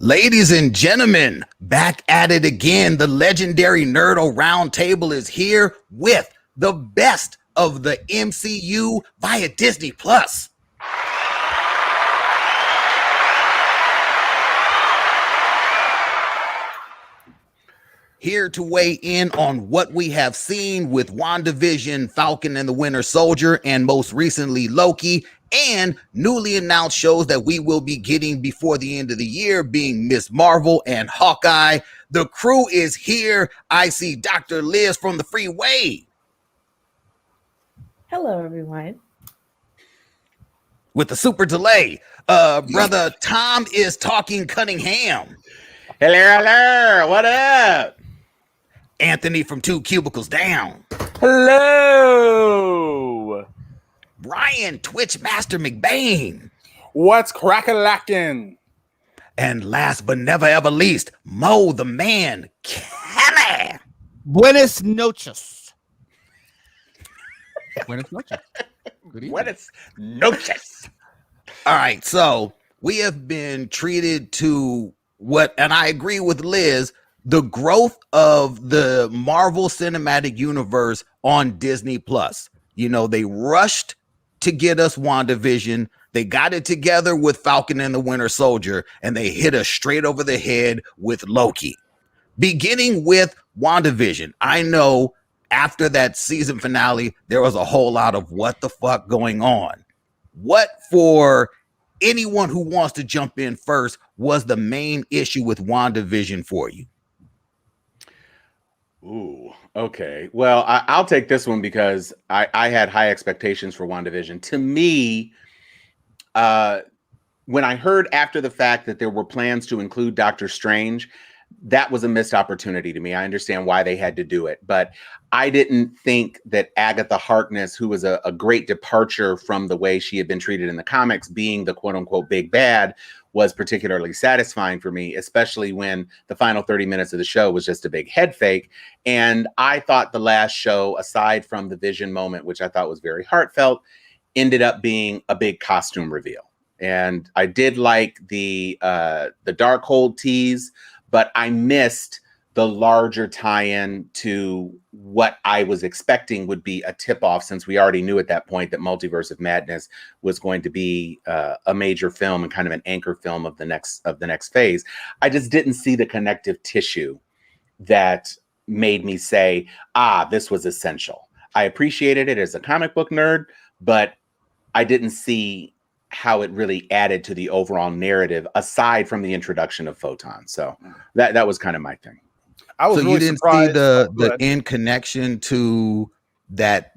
Ladies and gentlemen, back at it again. The legendary Nerd-O Roundtable is here with the best of the MCU via Disney Plus. Here to weigh in on what we have seen with WandaVision, Falcon and the Winter Soldier, and most recently Loki, and newly announced shows that we will be getting before the end of the year, being Ms. Marvel and Hawkeye. The crew is here. I see Dr. Liz from the freeway. Hello, everyone. With the super delay, brother Tom is talking Cunningham. Hello, what up? Anthony from 2 Cubicles Down. Hello. Brian Twitch Master McBain. What's crack-a-lackin'? And last but never ever least, Mo the Man Kelly. Buenas noches. Buenas noches. Good evening. Buenas noches. All right, so we have been treated to what, and I agree with Liz, the growth of the Marvel Cinematic Universe on Disney Plus. You know, they rushed to get us WandaVision. They got it together with Falcon and the Winter Soldier, and they hit us straight over the head with Loki. Beginning with WandaVision, I know after that season finale, there was a whole lot of what the fuck going on. What, for anyone who wants to jump in first, was the main issue with WandaVision for you? Ooh, okay. Well, I'll take this one because I had high expectations for WandaVision. To me, when I heard after the fact that there were plans to include Doctor Strange, that was a missed opportunity to me. I understand why they had to do it, but I didn't think that Agatha Harkness, who was a great departure from the way she had been treated in the comics, being the quote unquote big bad, was particularly satisfying for me, especially when the final 30 minutes of the show was just a big head fake. And I thought the last show, aside from the Vision moment, which I thought was very heartfelt, ended up being a big costume reveal. And I did like the Darkhold tease, but I missed the larger tie-in to what I was expecting would be a tip-off, since we already knew at that point that Multiverse of Madness was going to be a major film and kind of an anchor film of the next phase. I just didn't see the connective tissue that made me say, this was essential. I appreciated it as a comic book nerd, but I didn't see how it really added to the overall narrative aside from the introduction of Photon. So that was kind of my thing. I was so really you didn't surprised. see the end connection to that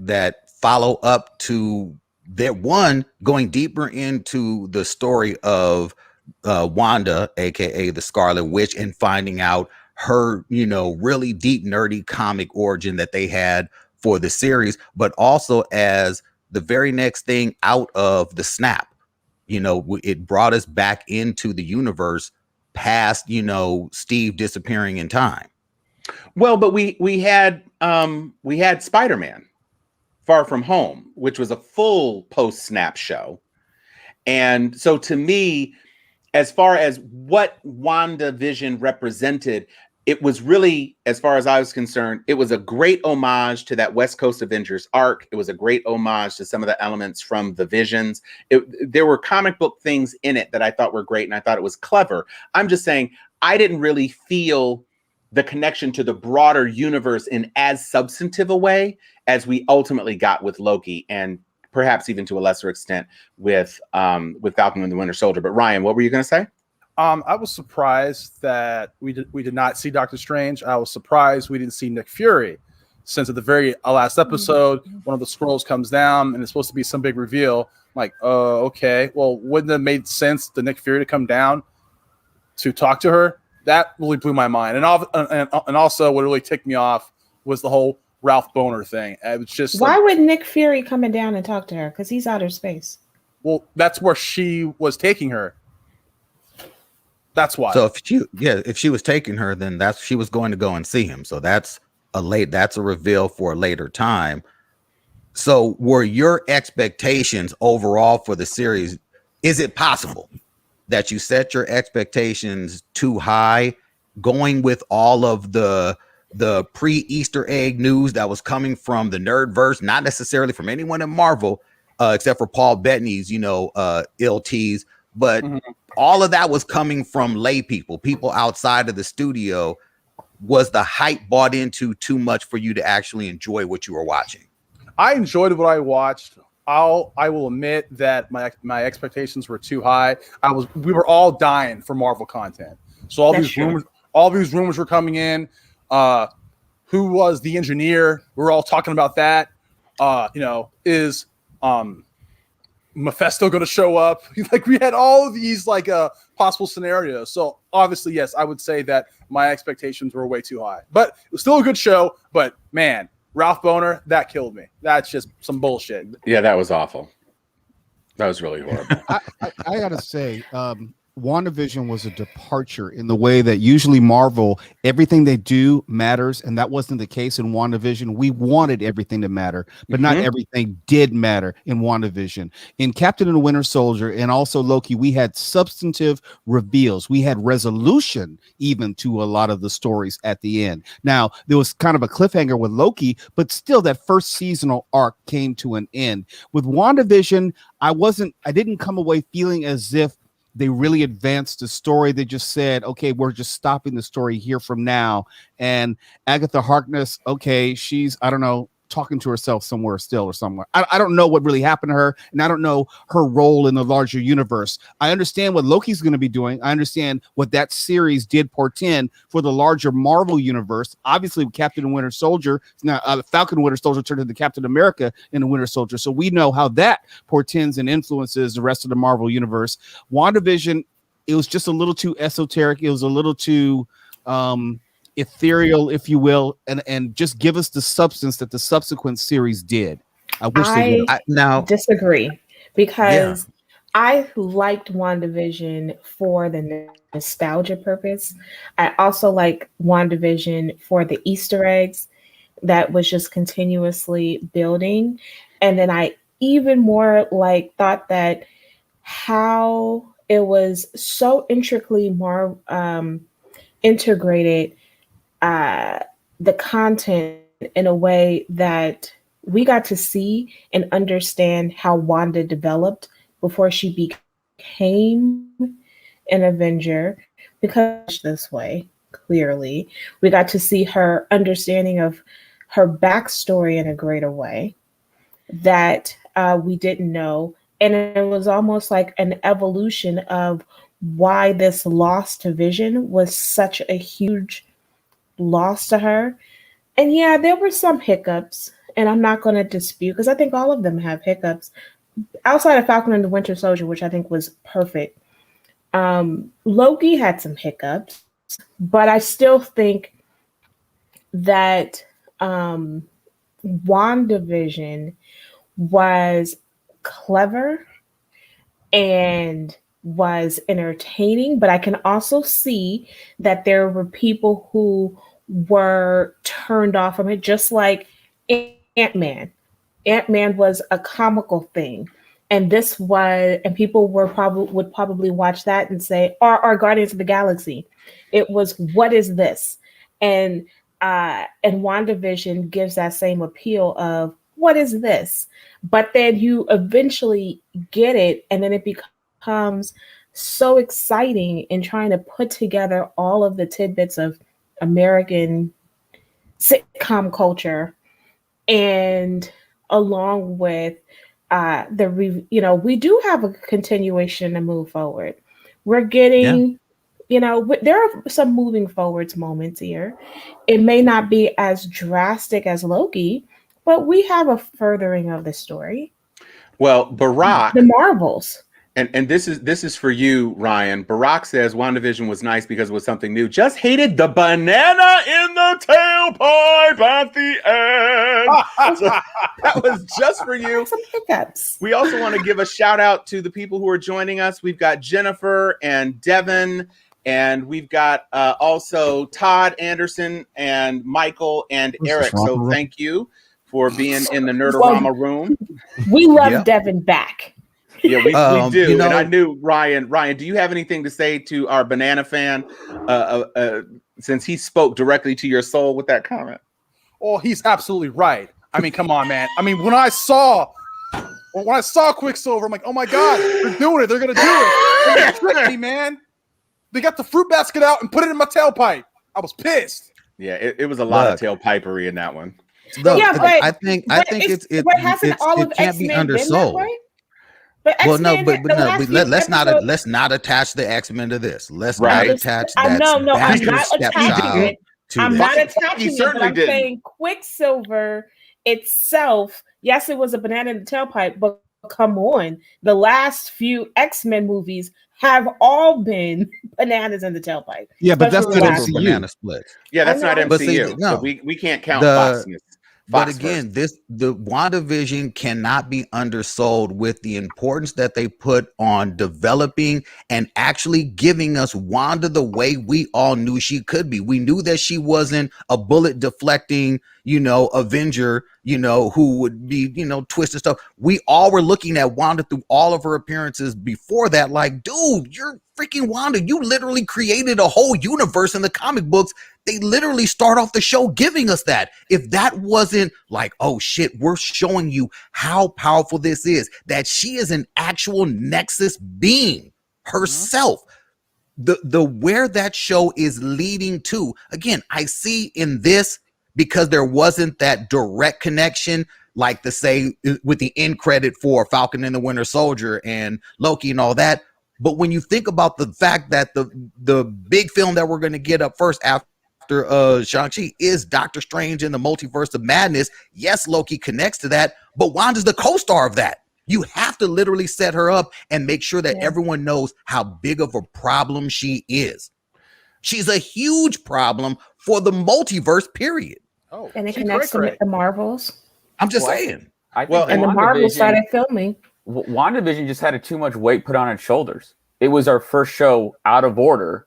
follow up to their one going deeper into the story of Wanda, aka the Scarlet Witch, and finding out her, really deep nerdy comic origin that they had for the series, but also as the very next thing out of the snap. It brought us back into the universe past, Steve disappearing in time. Well, but we had Spider-Man Far From Home, which was a full post-snap show. And so to me, as far as what WandaVision represented, it was really, as far as I was concerned, it was a great homage to that West Coast Avengers arc. It was a great homage to some of the elements from the Visions. There were comic book things in it that I thought were great, and I thought it was clever. I'm just saying, I didn't really feel the connection to the broader universe in as substantive a way as we ultimately got with Loki, and perhaps even to a lesser extent with Falcon and the Winter Soldier. But Ryan, what were you going to say? I was surprised that we did not see Doctor Strange. I was surprised we didn't see Nick Fury, since at the very last episode, one of the scrolls comes down and it's supposed to be some big reveal. I'm like, okay, well, wouldn't it have made sense to Nick Fury to come down to talk to her? That really blew my mind. And also what really ticked me off was the whole Ralph Boner thing. It was just Why would Nick Fury coming down and talk to her? Because he's outer space. Well, that's where she was taking her. That's why. So if she was taking her, then she was going to go and see him. So that's a reveal for a later time. So were your expectations overall for the series, is it possible that you set your expectations too high, going with all of the pre-Easter egg news that was coming from the Nerdverse, not necessarily from anyone in Marvel, except for Paul Bettany's, ill tease, but all of that was coming from lay people outside of the studio. Was the hype bought into too much for you to actually enjoy what you were watching? I enjoyed what I watched. I will admit that my expectations were too high. We were all dying for Marvel content. So all these rumors were coming in. Who was the engineer? We're all talking about that. Is Mephisto going to show up? Like, we had all of these possible scenarios. So obviously, yes, I would say that my expectations were way too high. But it was still a good show. But man, Ralph Boner, that killed me. That's just some bullshit. Yeah, that was awful. That was really horrible. I gotta say, WandaVision was a departure in the way that usually Marvel, everything they do matters, and that wasn't the case in WandaVision. We wanted everything to matter, but not everything did matter in WandaVision. In Captain and the Winter Soldier and also Loki, we had substantive reveals. We had resolution even to a lot of the stories at the end. Now, there was kind of a cliffhanger with Loki, but still that first seasonal arc came to an end. With WandaVision, I didn't come away feeling as if they really advanced the story. They just said, okay, we're just stopping the story here from now. And Agatha Harkness, okay, she's, I don't know, talking to herself somewhere still or somewhere. I don't know what really happened to her, and I don't know her role in the larger universe. I understand what Loki's going to be doing. I understand what that series did portend for the larger Marvel universe. Obviously, with Captain and Winter Soldier, now Falcon and Winter Soldier turned into Captain America and the Winter Soldier. So we know how that portends and influences the rest of the Marvel universe. WandaVision, it was just a little too esoteric. It was a little too ethereal, if you will, and just give us the substance that the subsequent series did. I wish they would. Now disagree, because I liked WandaVision for the nostalgia purpose. I also like WandaVision for the Easter eggs that was just continuously building. And then I even more thought that how it was so intricately more integrated the content in a way that we got to see and understand how Wanda developed before she became an Avenger. Because this way, clearly, we got to see her understanding of her backstory in a greater way that we didn't know. And it was almost like an evolution of why this loss to Vision was such a huge lost to her. And yeah, there were some hiccups, and I'm not going to dispute, because I think all of them have hiccups outside of Falcon and the Winter Soldier, which I think was perfect. Loki had some hiccups, but I still think that WandaVision was clever and was entertaining, but I can also see that there were people who were turned off from it, just like Ant-Man. Ant-Man was a comical thing, and people would probably watch that and say, or Guardians of the Galaxy. It was, what is this? And WandaVision gives that same appeal of, what is this? But then you eventually get it, and then it becomes so exciting in trying to put together all of the tidbits of American sitcom culture, and along with we do have a continuation to move forward. We're getting, there are some moving forwards moments here. It may not be as drastic as Loki, but we have a furthering of the story. Well, Barack, the Marvels. And this is for you, Ryan. Barack says WandaVision was nice because it was something new. Just hated the banana in the tailpipe at the end. So that was just for you. Some hiccups. We also want to give a shout out to the people who are joining us. We've got Jennifer and Devin, and we've got also Todd Anderson and Michael and Eric. So thank you for being in the Nerd-O-Rama room. We love Devin back. Yeah, we do. You know, And I knew Ryan. Ryan, do you have anything to say to our banana fan? Since he spoke directly to your soul with that comment. Oh, he's absolutely right. I mean, come on, man. I mean, when I saw Quicksilver, I'm like, oh my God, they're doing it. They're gonna do it. They tricked me, man. They got the fruit basket out and put it in my tailpipe. I was pissed. Yeah, it was a lot of tailpipery in that one. Look, Yeah, but I think it can't be X-Men been that undersold. way? But Well, no, X-Men, but the no, last let's few episodes- let's not attach the X-Men to this. Let's Right. not attach I'm that not bastard attaching stepchild it. to I'm this. not He attaching it, but certainly I'm didn't. saying Quicksilver itself, yes, it was a banana in the tailpipe, but come on. The last few X-Men movies have all been bananas in the tailpipe. Yeah, but that's Especially not the last MCU. Banana splits. Yeah, that's I not know. But see, MCU. no. So we can't count The- Fox. But Fox again, first. the WandaVision cannot be undersold with the importance that they put on developing and actually giving us Wanda the way we all knew she could be. We knew that she wasn't a bullet deflecting, Avenger, who would be, twisted stuff. We all were looking at Wanda through all of her appearances before that, like, dude, you're freaking Wanda. You literally created a whole universe in the comic books. They literally start off the show giving us that. If that wasn't like, oh shit, we're showing you how powerful this is, that she is an actual Nexus being herself. The where that show is leading to, again, I see in this, because there wasn't that direct connection, like the say with the end credit for Falcon and the Winter Soldier and Loki and all that. But when you think about the fact that the big film that we're going to get up first after Shang-Chi is Doctor Strange in the Multiverse of Madness. Yes, Loki connects to that, but Wanda's the co-star of that. You have to literally set her up and make sure that everyone knows how big of a problem she is. She's a huge problem for the multiverse, period. Oh, And it connects them with the Marvels. I'm just saying. I think And the Marvels started filming. WandaVision just had too much weight put on its shoulders. It was our first show out of order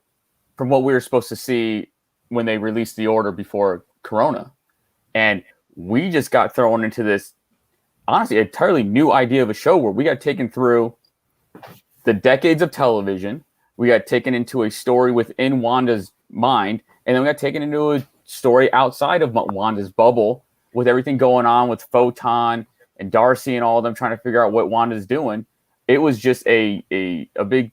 from what we were supposed to see when they released the order before Corona. And we just got thrown into this, honestly, entirely new idea of a show where we got taken through the decades of television. We got taken into a story within Wanda's mind. And then we got taken into a story outside of Wanda's bubble with everything going on with Photon and Darcy and all of them trying to figure out what Wanda's doing. It was just a big,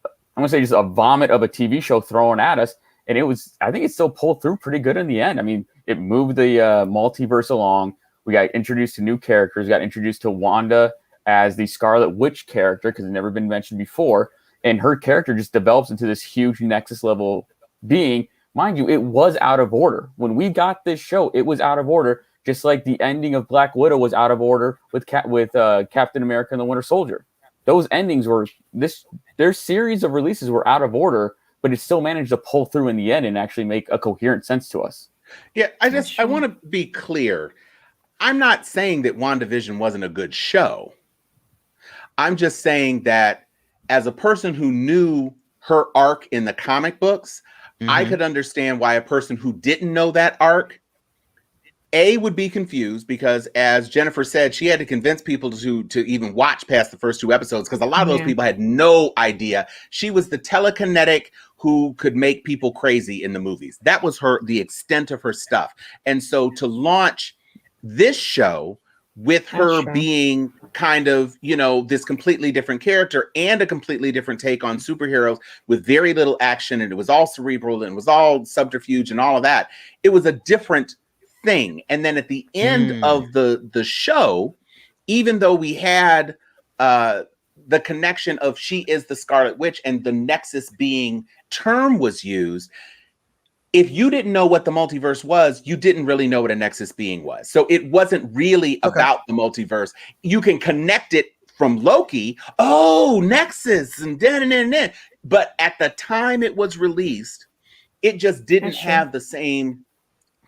I'm going to say just a vomit of a TV show thrown at us. And I think it still pulled through pretty good in the end. I mean, it moved the multiverse along. We got introduced to new characters. We got introduced to Wanda as the Scarlet Witch character because it's never been mentioned before. And her character just develops into this huge Nexus level being. Mind you, it was out of order. When we got this show, it was out of order, just like the ending of Black Widow was out of order with Captain America and the Winter Soldier. Those endings were their series of releases were out of order, but it still managed to pull through in the end and actually make a coherent sense to us. Yeah, I want to be clear. I'm not saying that WandaVision wasn't a good show. I'm just saying that as a person who knew her arc in the comic books, I could understand why a person who didn't know that arc, would be confused because, as Jennifer said, she had to convince people to even watch past the first two episodes because a lot of those people had no idea. She was the telekinetic who could make people crazy in the movies. That was the extent of her stuff. And so to launch this show with her being kind of, this completely different character and a completely different take on superheroes with very little action, and it was all cerebral and it was all subterfuge and all of that. It was a different thing. And then at the end of the show, even though we had the connection of she is the Scarlet Witch and the Nexus being term was used, if you didn't know what the multiverse was, you didn't really know what a Nexus being was. So it wasn't really about the multiverse. You can connect it from Loki. Oh, Nexus and then. But at the time it was released, it just didn't have the same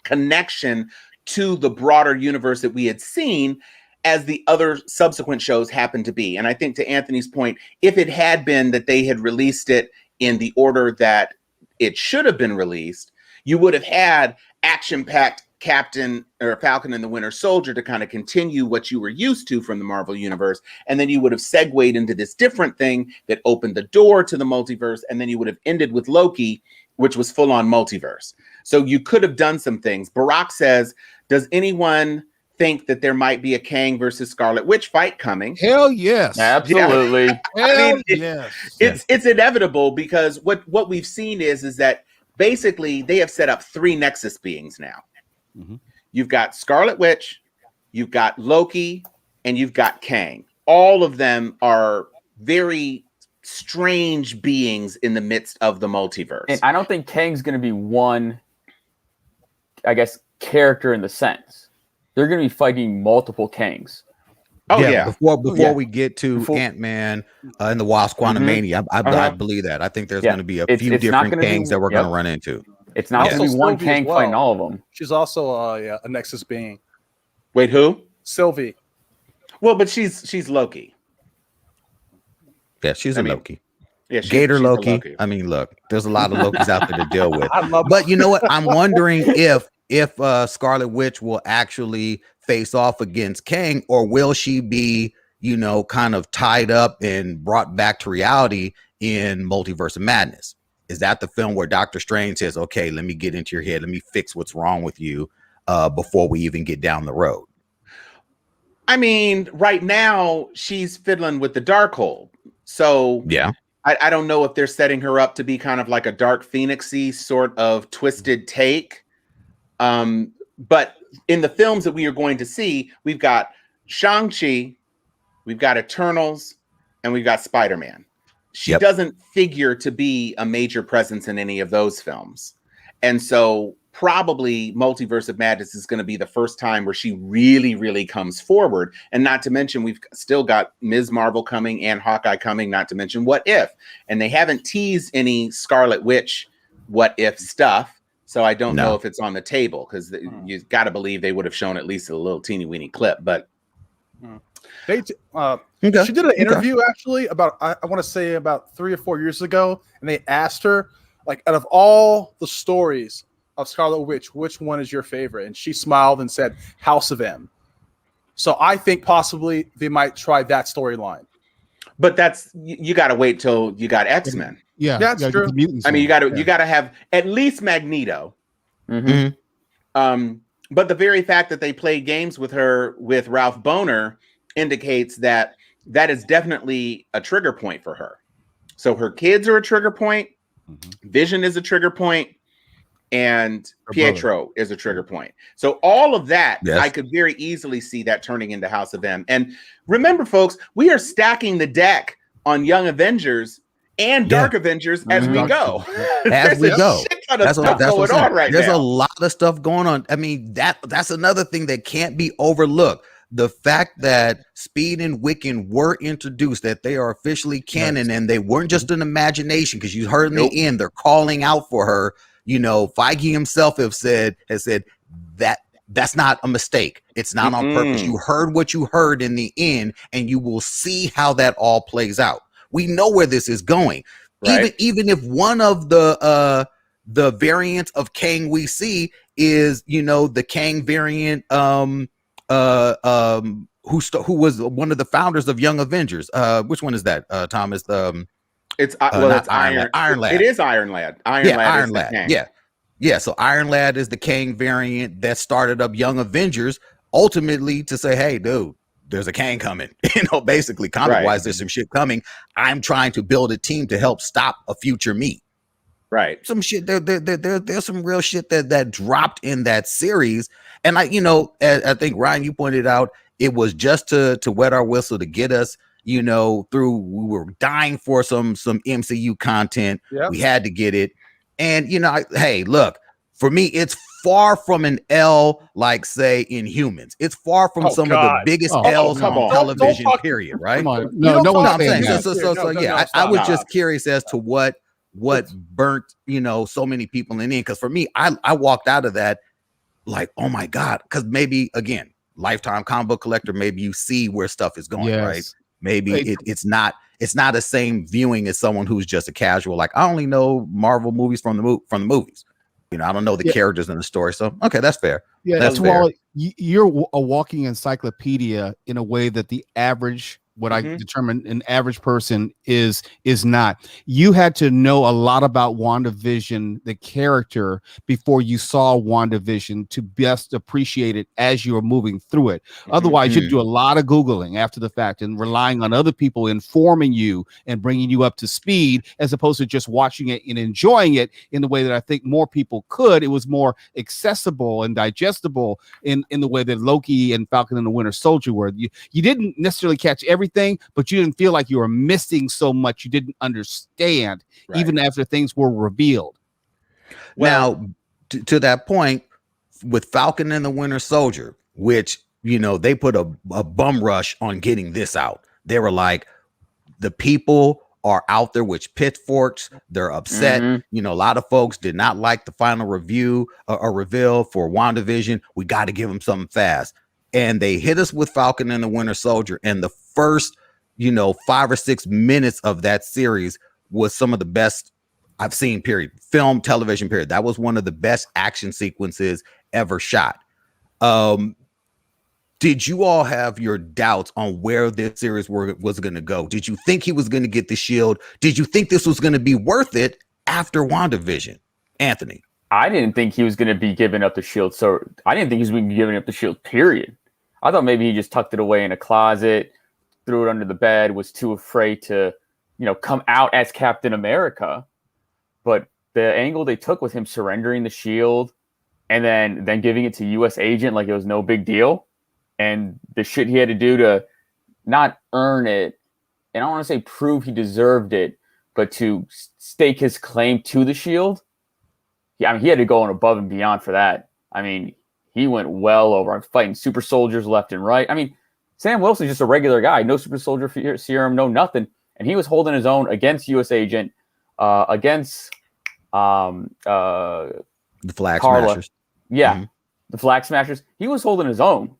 connection to the broader universe that we had seen as the other subsequent shows happened to be. And I think to Anthony's point, if it had been that they had released it in the order that it should have been released, you would have had action-packed Captain or Falcon and the Winter Soldier to kind of continue what you were used to from the Marvel Universe. And then you would have segued into this different thing that opened the door to the multiverse. And then you would have ended with Loki, which was full on multiverse. So you could have done some things. Barack says, does anyone think that there might be a Kang versus Scarlet Witch fight coming? Hell yes. Absolutely. Hell I mean, yes. it's inevitable because what we've seen is that basically they have set up 3 Nexus beings now. Mhm. You've got Scarlet Witch, you've got Loki, and you've got Kang. All of them are very strange beings in the midst of the multiverse. And I don't think Kang's going to be one, I guess, character in the sense. They're going to be fighting multiple Kangs. Oh yeah. Before we get to Ant-Man and the Wasp: Quantumania, I believe that. I think there's going to be a few different Kangs that we're going to run into. It's not going to be one Sylvie Kang as well. fighting all of them. She's also a Nexus being. Wait, who? Sylvie. Well, but she's Loki. Yeah, she's a Loki. Yeah, Gator she's a Loki. I mean, look, there's a lot of Lokis out there to deal with. I love But you know what? I'm wondering if Scarlet Witch will actually face off against Kang, or will she be, you know, kind of tied up and brought back to reality in Multiverse of Madness? Is that the film where Doctor Strange says, okay, let me get into your head, let me fix what's wrong with you before we even get down the road? I mean, right now she's fiddling with the Darkhold. So yeah, I don't know if they're setting her up to be kind of like a Dark Phoenix-y sort of twisted take. But in the films that we are going to see, we've got Shang-Chi, we've got Eternals, and we've got Spider-Man. She doesn't figure to be a major presence in any of those films. And so probably Multiverse of Madness is going to be the first time where she really, really comes forward. And not to mention, we've still got Ms. Marvel coming and Hawkeye coming, not to mention What If. And they haven't teased any Scarlet Witch What If stuff. So I don't know if it's on the table, because you got to believe they would have shown at least a little teeny weeny clip. But She did an interview actually about, I want to say about 3 or 4 years ago, and they asked her, like, out of all the stories of Scarlet Witch, which one is your favorite? And she smiled and said House of M. So I think possibly they might try that storyline. But that's, you got to wait till you got X-Men. Yeah, that's true. I mean, you got to have at least Magneto. Mm-hmm. But the very fact that they played games with her with Ralph Boner indicates that that is definitely a trigger point for her. So her kids are a trigger point, Vision is a trigger point, and Pietro is a trigger point. So all of that, I could very easily see that turning into House of M. And remember, folks, we are stacking the deck on Young Avengers and Dark Avengers as we go. As we go. That's going on right now. There's a lot of stuff going on. I mean, that's another thing that can't be overlooked. The fact that Speed and Wiccan were introduced, that they are officially canon, and they weren't just an imagination, because you heard in the end, they're calling out for her. You know, Feige himself has said that that's not a mistake. It's not on purpose. You heard what you heard in the end, and you will see how that all plays out. We know where this is going. Right? Even if one of the variants of Kang we see is, you know, the Kang variant who was one of the founders of Young Avengers. Which one is that? Thomas? It's Iron Lad. It is Iron Lad. Iron Lad. Yeah. So Iron Lad is the Kang variant that started up Young Avengers, ultimately to say, "Hey, dude, there's a Kang coming." You know, basically, comic-wise, there's some shit coming. I'm trying to build a team to help stop a future me. Right. Some shit. There's some real shit that dropped in that series, and I think Ryan, you pointed out, it was just to wet our whistle, to get us, you know, through. We were dying for some MCU content. Yep. We had to get it. And, you know, hey, look, for me, it's far from an L, like, say, Inhumans. It's far from of the biggest L's on television, period, right? Come on. No one's saying that. So I was just curious as to what burnt, you know, so many people in the end. Because for me, I walked out of that like, oh, my God. Because maybe, again, lifetime comic book collector, maybe you see where stuff is going, right? Maybe it's not the same viewing as someone who's just a casual, like, I only know Marvel movies from the movies. You know, I don't know the Yeah. characters in the story, so okay, that's fair. Yeah, That's that's why you're a walking encyclopedia in a way that the average, what I determine an average person is not. You had to know a lot about WandaVision, the character, before you saw WandaVision to best appreciate it as you were moving through it. Otherwise, you'd do a lot of Googling after the fact and relying on other people informing you and bringing you up to speed, as opposed to just watching it and enjoying it in the way that I think more people could. It was more accessible and digestible in the way that Loki and Falcon and the Winter Soldier were. You didn't necessarily catch everything, but you didn't feel like you were missing so much you didn't understand, even after things were revealed. Well, now, to that point, with Falcon and the Winter Soldier, which, you know, they put a bum rush on getting this out. They were like, the people are out there with pitchforks. They're upset. You know, a lot of folks did not like the final review or reveal for WandaVision. We got to give them something fast. And they hit us with Falcon and the Winter Soldier. And the first, you know, 5 or 6 minutes of that series was some of the best I've seen, period. Film, television, period. That was one of the best action sequences ever shot. Did you all have your doubts on where this series was going to go? Did you think he was going to get the shield? Did you think this was going to be worth it after WandaVision? Anthony? I didn't think he was going to be giving up the shield. So I didn't think he was going to be giving up the shield, period. I thought maybe he just tucked it away in a closet, threw it under the bed, was too afraid to, you know, come out as Captain America. But the angle they took with him surrendering the shield and then giving it to U.S. agent like it was no big deal, and the shit he had to do to not earn it, and I don't want to say prove he deserved it, but to stake his claim to the shield. Yeah, I mean, he had to go on above and beyond for that. I mean, he went well over. I'm fighting super soldiers left and right. I mean, Sam Wilson's just a regular guy, no super soldier serum, no nothing, and he was holding his own against U.S. agent, against the Flag Carla. Smashers. Yeah, the Flag Smashers. He was holding his own.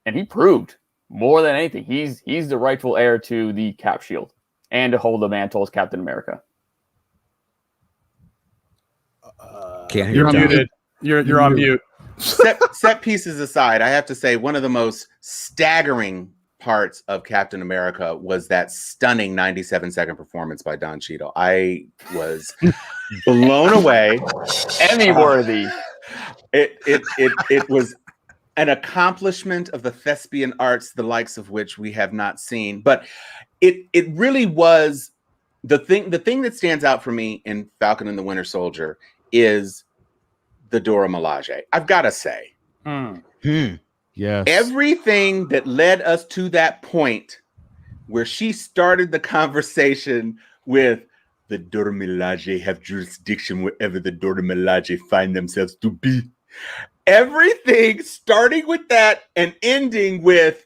And he proved more than anything, he's the rightful heir to the Cap shield and to hold the mantle as Captain America. Can't hear You're John. muted. You're on mute. Set pieces aside, I have to say one of the most staggering parts of Captain America was that stunning 97-second performance by Don Cheadle. I was blown away. Emmy worthy. It was an accomplishment of the thespian arts, the likes of which we have not seen. But it really was the thing that stands out for me in Falcon and the Winter Soldier is the Dora Milaje. I've got to say, Yes. everything that led us to that point where she started the conversation with the Dora Milaje have jurisdiction wherever the Dora Milaje find themselves to be. Everything starting with that and ending with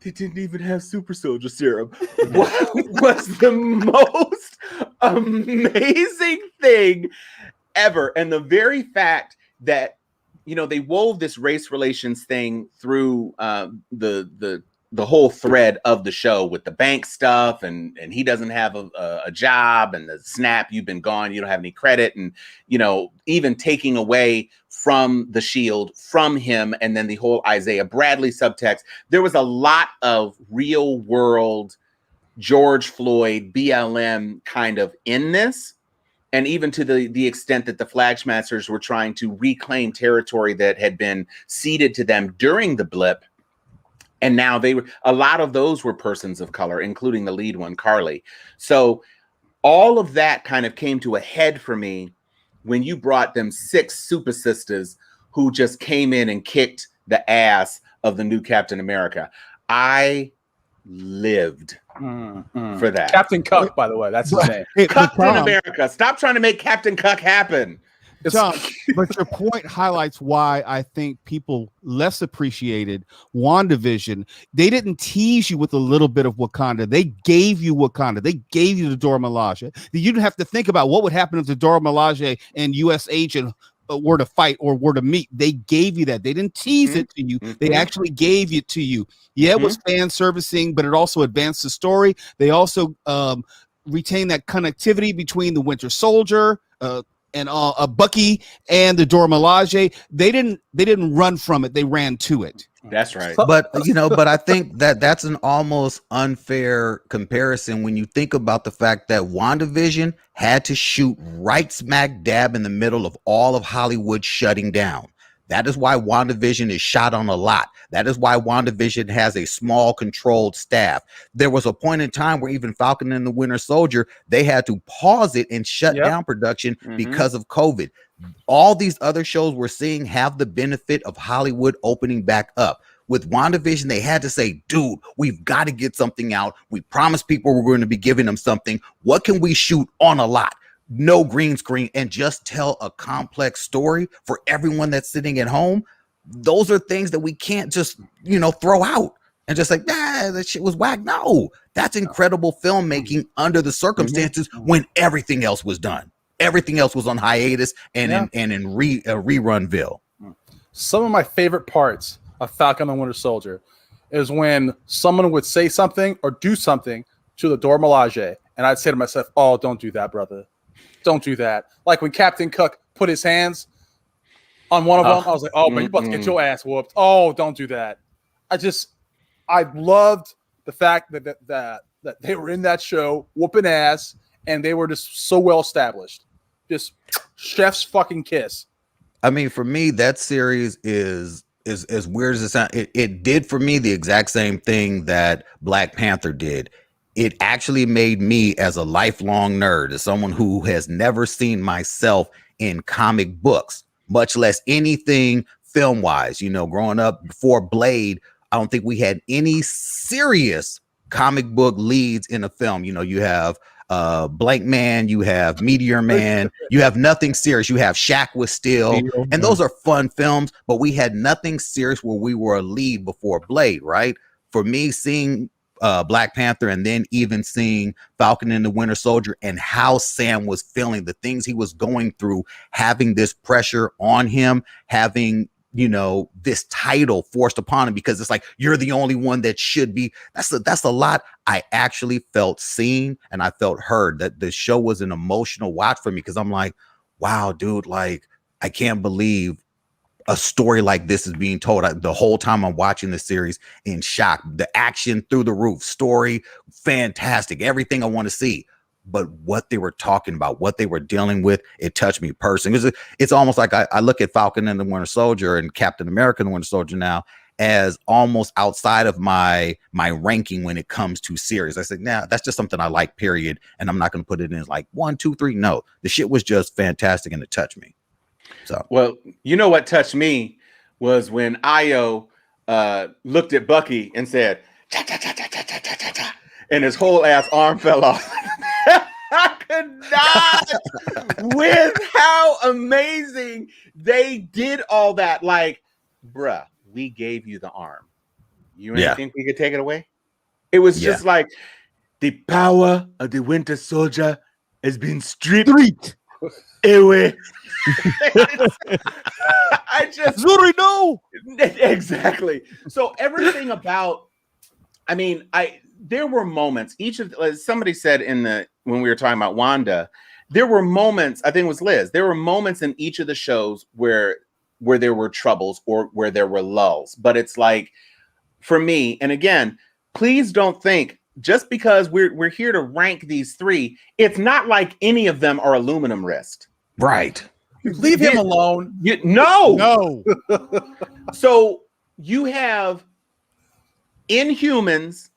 they didn't even have super soldier serum was the most amazing thing ever. And the very fact that, you know, they wove this race relations thing through the whole thread of the show with the bank stuff and he doesn't have a job and the snap, you've been gone, you don't have any credit, and, you know, even taking away from the shield from him, and then the whole Isaiah Bradley subtext. There was a lot of real world George Floyd BLM kind of in this, and even to the extent that the Flag Smashers were trying to reclaim territory that had been ceded to them during the blip. And now a lot of those were persons of color, including the lead one, Carly. So all of that kind of came to a head for me when you brought them 6 super sisters who just came in and kicked the ass of the new Captain America. I lived for that. Captain Cuck, by the way, that's his name. Captain America. Stop trying to make Captain Cuck happen. Tom, but your point highlights why I think people less appreciated WandaVision. They didn't tease you with a little bit of Wakanda. They gave you Wakanda. They gave you the Dora Milaje. You didn't have to think about what would happen if the Dora Milaje and U.S. agent were to fight or were to meet. They gave you that. They didn't tease it to you. They actually gave it to you. Yeah, it was fan servicing, but it also advanced the story. They also retained that connectivity between the Winter Soldier Bucky and the Dora Milaje, they didn't run from it, they ran to it. That's right. But but I think that that's an almost unfair comparison when you think about the fact that WandaVision had to shoot right smack dab in the middle of all of Hollywood shutting down. That is why WandaVision is shot on a lot. That is why WandaVision has a small, controlled staff. There was a point in time where even Falcon and the Winter Soldier, they had to pause it and shut down production because of COVID. All these other shows we're seeing have the benefit of Hollywood opening back up. With WandaVision, they had to say, dude, we've got to get something out. We promised people we're going to be giving them something. What can we shoot on a lot? No green screen, and just tell a complex story for everyone that's sitting at home. Those are things that we can't just, throw out and just like, that shit was whack. No, that's incredible filmmaking under the circumstances when everything else was done. Everything else was on hiatus and in rerunville. Some of my favorite parts of Falcon and Winter Soldier is when someone would say something or do something to the Dora Milaje, and I'd say to myself, oh, don't do that, brother. Don't do that. Like when Captain Cook put his hands on one of them, I was like, oh, man, you about to get your ass whooped. Oh, don't do that. I loved the fact that they were in that show whooping ass, and they were just so well established. Just chef's fucking kiss. I mean, for me, that series is as weird as it sounds. It did for me the exact same thing that Black Panther did. It actually made me, as a lifelong nerd, as someone who has never seen myself in comic books, much less anything film-wise. Growing up before Blade, I don't think we had any serious comic book leads in a film. You have Blank Man, you have Meteor Man, you have nothing serious. You have Shaq with Steel, and those are fun films, but we had nothing serious where we were a lead before Blade, right? For me, seeing Black Panther and then even seeing Falcon and the Winter Soldier and how Sam was feeling, the things he was going through, having this pressure on him, having this title forced upon him because it's like, you're the only one that should be. That's a lot. I actually felt seen and I felt heard. That the show was an emotional watch for me because I'm like, wow, dude, like I can't believe a story like this is being told. The whole time I'm watching the series, in shock. The action through the roof, story fantastic, everything I want to see. But what they were talking about, what they were dealing with, it touched me personally. It's almost like I look at Falcon and the Winter Soldier and Captain America and the Winter Soldier now as almost outside of my ranking when it comes to series. I said, nah, that's just something I like, period. And I'm not going to put it in as like 1, 2, 3. No, the shit was just fantastic and it touched me. So, well, what touched me was when Io looked at Bucky and said, cha, cha, cha, cha, cha, cha, cha, cha, and his whole ass arm fell off. I could not with how amazing they did all that. Like, bruh, we gave you the arm. You didn't think we could take it away? It was just like the power of the Winter Soldier has been stripped away. I just Zuri, no. Exactly. So everything about, there were moments. Each of, as somebody said when we were talking about Wanda, there were moments. I think it was Liz. There were moments in each of the shows where there were troubles or where there were lulls. But it's like, for me, and again, please don't think just because we're here to rank these three, it's not like any of them are aluminum wrist. Right. Leave him alone. No. So you have Inhumans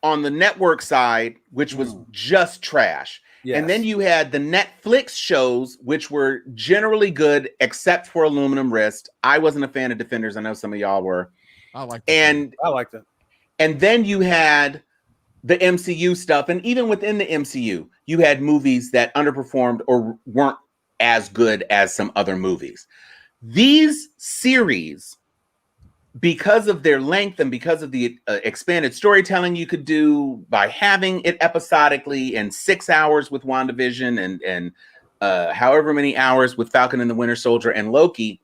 on the network side, which was just trash. Yes. And then you had the Netflix shows, which were generally good, except for Aluminum Wrist. I wasn't a fan of Defenders. I know some of y'all were. I liked it. And then you had the MCU stuff. And even within the MCU, you had movies that underperformed or weren't as good as some other movies. These series, because of their length and because of the expanded storytelling you could do by having it episodically in 6 hours with WandaVision and however many hours with Falcon and the Winter Soldier and Loki,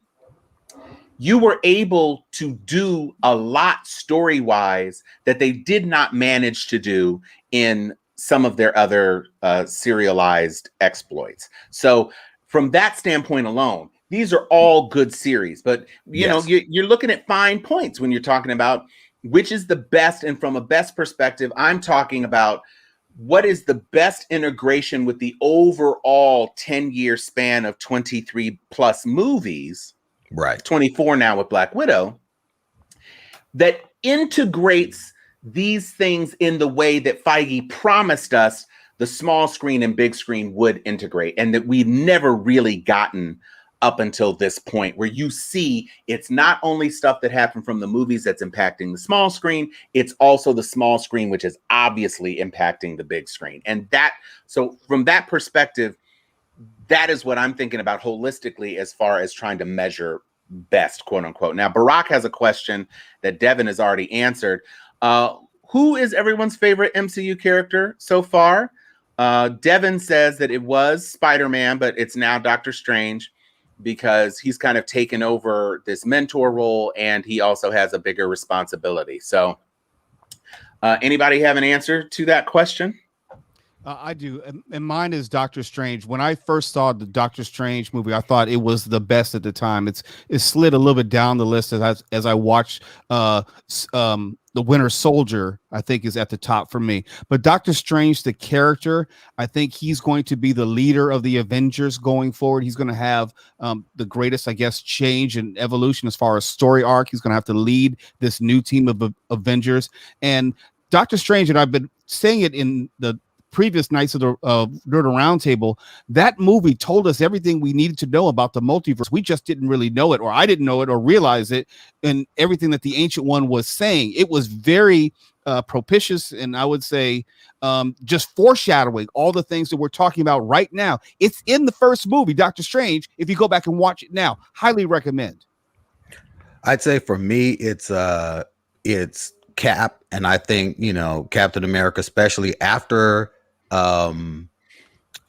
you were able to do a lot story-wise that they did not manage to do in some of their other serialized exploits. So from that standpoint alone, these are all good series. But you know, you're looking at fine points when you're talking about which is the best. And from a best perspective, I'm talking about what is the best integration with the overall 10-year span of 23 plus movies, Right. 24 now with Black Widow, that integrates these things in the way that Feige promised us the small screen and big screen would integrate, and that we've never really gotten up until this point, where you see it's not only stuff that happened from the movies that's impacting the small screen, it's also the small screen, which is obviously impacting the big screen. And that, so from that perspective, that is what I'm thinking about holistically as far as trying to measure best, quote unquote. Now, Barack has a question that Devin has already answered. Who is everyone's favorite MCU character so far? Devin says that it was Spider-Man, but it's now Doctor Strange, because he's kind of taken over this mentor role and he also has a bigger responsibility. So anybody have an answer to that question? I do. And mine is Doctor Strange. When I first saw the Doctor Strange movie, I thought it was the best at the time. It slid a little bit down the list as I watched the Winter Soldier, I think, is at the top for me. But Doctor Strange, the character, I think he's going to be the leader of the Avengers going forward. He's going to have the greatest, I guess, change and evolution as far as story arc. He's going to have to lead this new team of Avengers. And Doctor Strange, and I've been saying it in the previous nights of the Nerd Roundtable, that movie told us everything we needed to know about the multiverse. We just didn't really know it, or I didn't know it or realize it, and everything that the Ancient One was saying. It was very propitious, and I would say just foreshadowing all the things that we're talking about right now. It's in the first movie, Doctor Strange. If you go back and watch it now, highly recommend. I'd say for me, it's Cap, and I think, you know, Captain America, especially after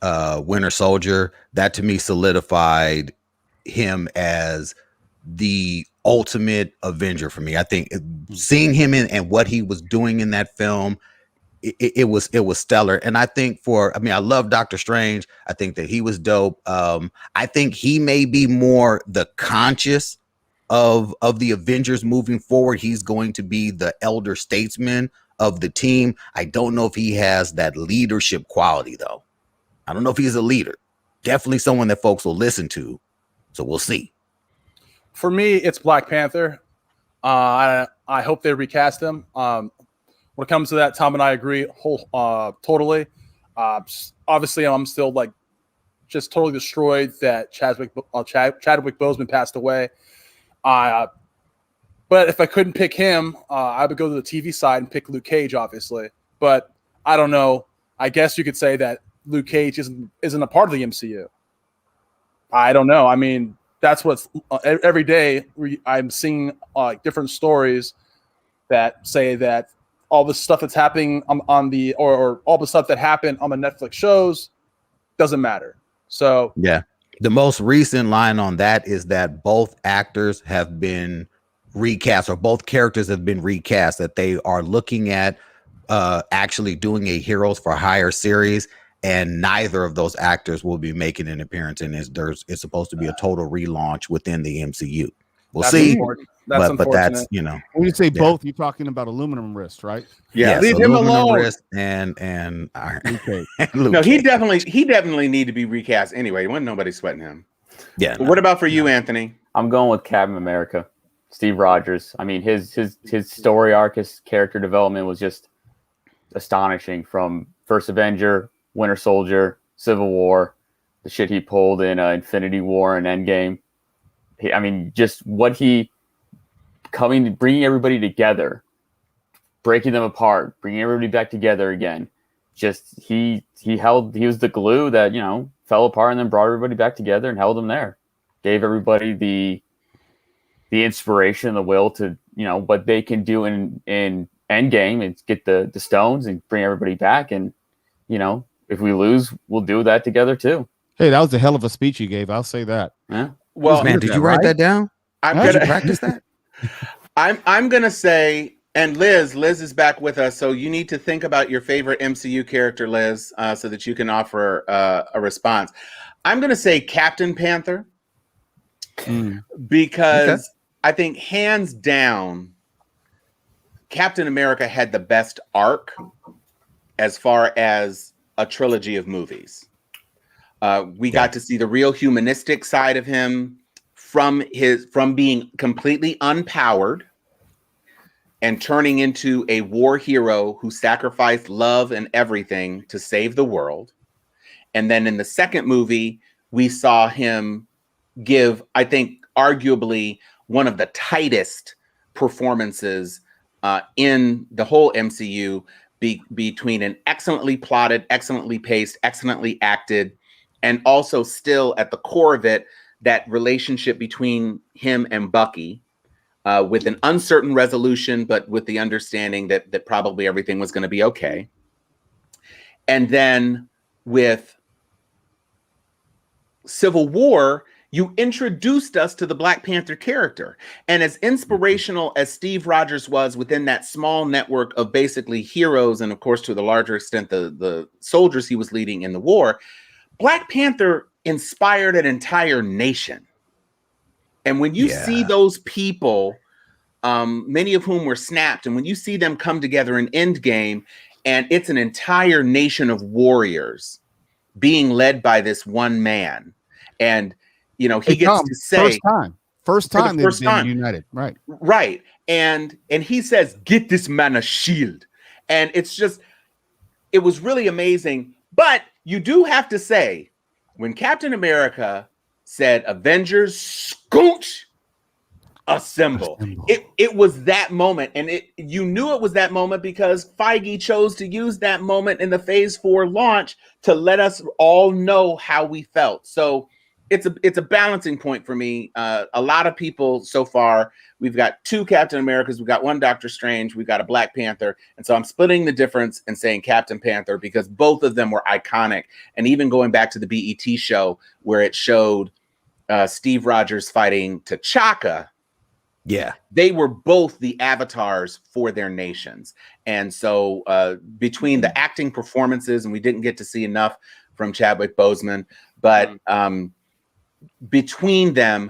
Winter Soldier, that to me solidified him as the ultimate Avenger for me. I think seeing him in and what he was doing in that film, it was stellar. And I think I love Doctor Strange. I think that he was dope. I think he may be more the conscious of the Avengers moving forward. He's going to be the elder statesman of the team. I don't know if he has that leadership quality, though. I don't know if he's a leader. Definitely someone that folks will listen to. So we'll see. For me, it's Black Panther. I hope they recast him. When it comes to that, Tom and I agree totally. Obviously, I'm still just totally destroyed that Chadwick Boseman passed away. But if I couldn't pick him, I would go to the TV side and pick Luke Cage, obviously. But I don't know. I guess you could say that Luke Cage isn't a part of the MCU. I don't know. I mean, that's what's every day I'm seeing different stories that say that all the stuff that's happening on the or all the stuff that happened on the Netflix shows doesn't matter. So yeah. The most recent line on that is that both actors have been recast, or both characters have been recast, that they are looking at actually doing a Heroes for Hire series, and neither of those actors will be making an appearance in this. It's supposed to be a total relaunch within the MCU. We'll see. That's but that's, you know, when you say both, you're talking about aluminum wrist, right? Yeah, leave him alone. Wrist and Iron. Okay. No, he definitely need to be recast anyway. Wasn't nobody sweating him. Yeah. But what about for you, Anthony? I'm going with Captain America, Steve Rogers. I mean, his story arc, his character development was just astonishing, from First Avenger, Winter Soldier, Civil War, the shit he pulled in Infinity War and Endgame. I mean, just what he bringing everybody together, breaking them apart, bringing everybody back together again. Just he was the glue that, you know, fell apart and then brought everybody back together and held them there. Gave everybody the inspiration, the will to, you know, what they can do in Endgame and get the stones and bring everybody back. And, you know, if we lose, we'll do that together too. Hey, that was a hell of a speech you gave. I'll say that. Yeah. Well, man, did you write that down? Did you practice that? I'm gonna say, and Liz is back with us, so you need to think about your favorite MCU character, Liz, so that you can offer a response. I'm going to say Captain Panther because I think hands down, Captain America had the best arc as far as a trilogy of movies. We got to see the real humanistic side of him from being completely unpowered and turning into a war hero who sacrificed love and everything to save the world. And then in the second movie, we saw him give, I think, arguably one of the tightest performances in the whole MCU, between an excellently plotted, excellently paced, excellently acted, and also still at the core of it, that relationship between him and Bucky, with an uncertain resolution, but with the understanding that probably everything was going to be okay. And then with Civil War, you introduced us to the Black Panther character. And as inspirational as Steve Rogers was within that small network of basically heroes, and of course, to the larger extent, the soldiers he was leading in the war, Black Panther inspired an entire nation. And when you see those people, many of whom were snapped, and when you see them come together in Endgame, and it's an entire nation of warriors being led by this one man, and you know, he gets to say first time they've been united, right, and he says, "Get this man a shield," and it's just, it was really amazing. But you do have to say, when Captain America said, "Avengers, scooch, assemble," it was that moment, and you knew it was that moment because Feige chose to use that moment in the Phase 4 launch to let us all know how we felt. So it's a balancing point for me. A lot of people so far, we've got 2 Captain Americas, we've got 1 Doctor Strange, we've got a Black Panther, and so I'm splitting the difference and saying Captain Panther because both of them were iconic. And even going back to the BET show where it showed Steve Rogers fighting T'Chaka, they were both the avatars for their nations. And so between the acting performances, and we didn't get to see enough from Chadwick Boseman, but between them,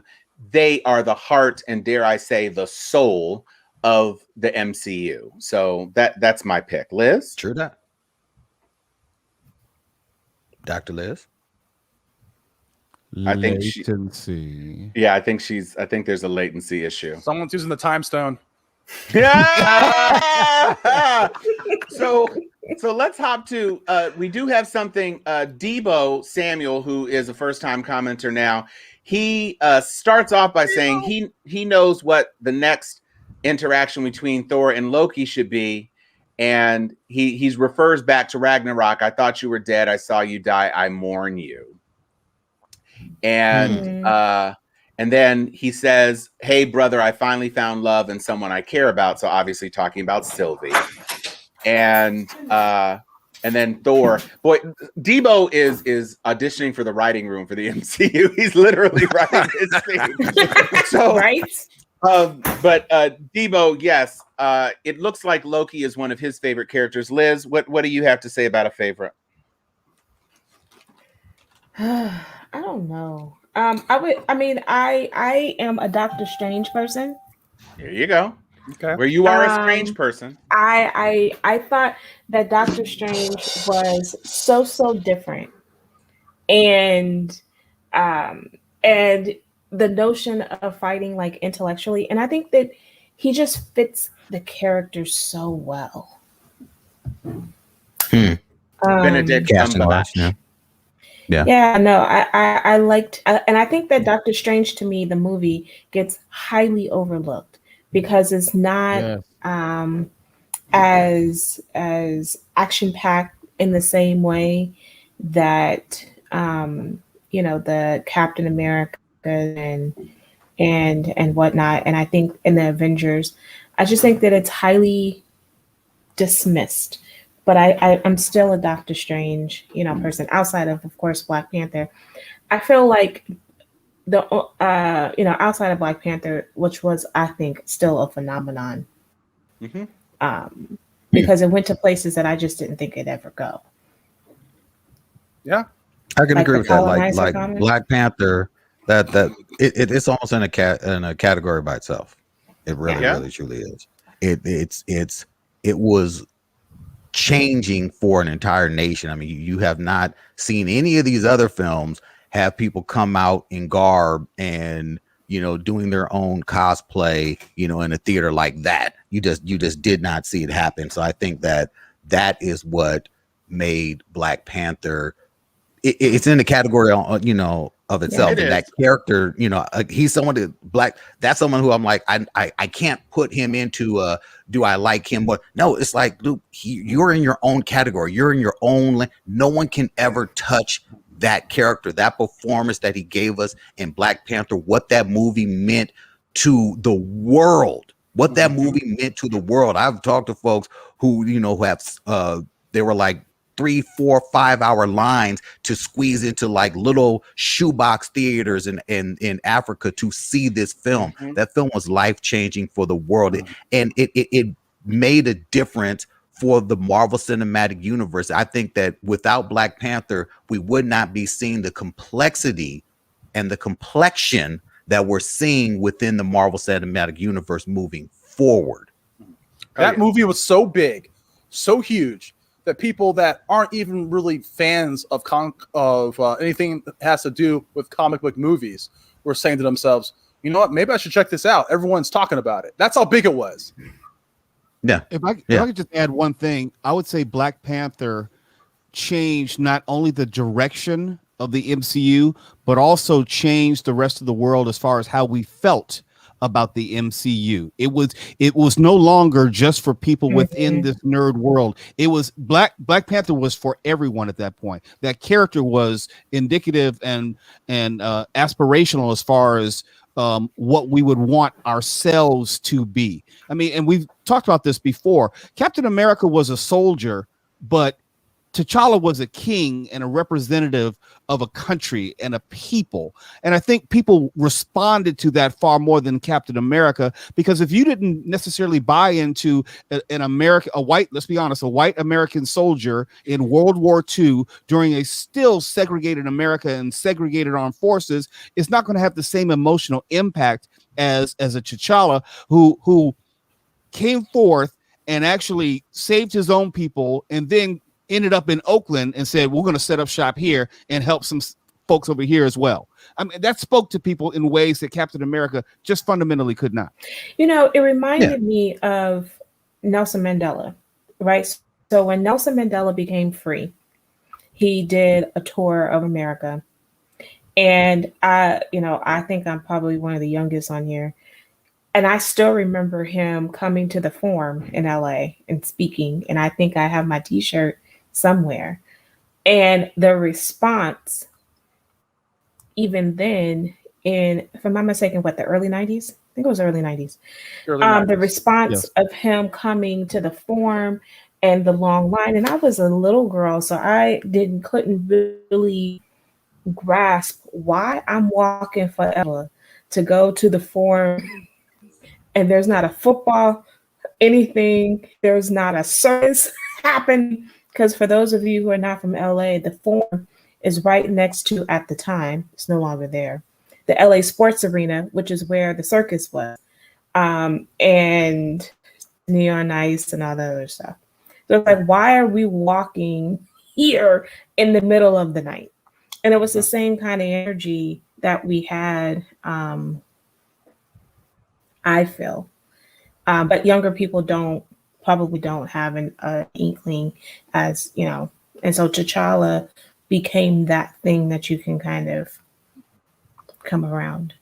they are the heart and, dare I say, the soul of the MCU. So that's my pick. Liz? True that. Dr. Liz? I think latency. I think there's a latency issue. Someone's using the time stone. Yeah. So let's hop to we do have something. Debo Samuel, who is a first-time commenter now, he starts off by saying he knows what the next interaction between Thor and Loki should be, and he refers back to Ragnarok. "I thought you were dead. I saw you die. I mourn you." And then he says, "Hey brother, I finally found love and someone I care about." So obviously talking about Sylvie. And then Thor, boy, Debo is auditioning for the writing room for the MCU. He's literally writing his thing. So, right? But Debo, yes, it looks like Loki is one of his favorite characters. Liz, what do you have to say about a favorite? I don't know. I am a Doctor Strange person. There you go. Okay. Where you are a strange person. I thought that Doctor Strange was so different. And the notion of fighting like intellectually, and I think that he just fits the character so well. Benedict Cumberbatch. Yeah, no, I liked, and I think that Doctor Strange, to me, the movie, gets highly overlooked because it's not as action packed in the same way that the Captain America and whatnot. And I think in the Avengers, I just think that it's highly dismissed. But I'm still a Doctor Strange, person outside of course, Black Panther. I feel like outside of Black Panther, which was, I think, still a phenomenon, because it went to places that I just didn't think it'd ever go. Yeah. I can Like agree the with that. colonizer Like comment? Black Panther, it's almost in a category by itself. It really, Yeah. really, truly is. It was changing for an entire nation. I mean, you have not seen any of these other films have people come out in garb and doing their own cosplay, in a theater like that. You just did not see it happen. So I think that is what made Black Panther. It's in the category of itself, It and that is. character, he's someone that's someone who I'm like, I can't put him into do I like him? But no, it's like, dude, you're in your own category, you're in your own no one can ever touch that character, that performance that he gave us in Black Panther, what that movie meant to the world, I've talked to folks who who have they were like 3, 4, 5 hour lines to squeeze into like little shoebox theaters in Africa to see this film. That film was life-changing for the world. And it made a difference for the Marvel Cinematic Universe. I think that without Black Panther, we would not be seeing the complexity and the complexion that we're seeing within the Marvel Cinematic Universe moving forward. That movie was so big, so huge, that people that aren't even really fans of anything that has to do with comic book movies were saying to themselves, you know what, maybe I should check this out. Everyone's talking about it. That's how big it was. Yeah. If I could just add one thing, I would say Black Panther changed not only the direction of the MCU, but also changed the rest of the world as far as how we felt about the MCU. It was no longer just for people within this nerd world. It was Black Panther was for everyone at that point. That character was indicative and aspirational as far as what we would want ourselves to be. I mean, and we've talked about this before. Captain America was a soldier, but T'Challa was a king and a representative of a country and a people. And I think people responded to that far more than Captain America, because if you didn't necessarily buy into a white American soldier in World War II during a still segregated America and segregated armed forces, it's not going to have the same emotional impact as a T'Challa who came forth and actually saved his own people and then ended up in Oakland and said, we're going to set up shop here and help some folks over here as well. I mean, that spoke to people in ways that Captain America just fundamentally could not. It reminded me of Nelson Mandela, right? So when Nelson Mandela became free, he did a tour of America. And I think I'm probably one of the youngest on here. And I still remember him coming to the Forum in LA and speaking. And I think I have my t-shirt somewhere. And the response, even then, if I'm not mistaken, the early 90s? I think it was early 90s. The response of him coming to the Forum and the long line. And I was a little girl, so I couldn't really grasp why I'm walking forever to go to the Forum. And there's not a football, anything. There's not a service happening. Because for those of you who are not from LA, the Forum is right next to, at the time, it's no longer there, the LA Sports Arena, which is where the circus was, and Neon Ice and all that other stuff. So it's like, why are we walking here in the middle of the night? And it was the same kind of energy that we had, I feel. But younger people probably don't have an inkling, as and so T'Challa became that thing that you can kind of come around.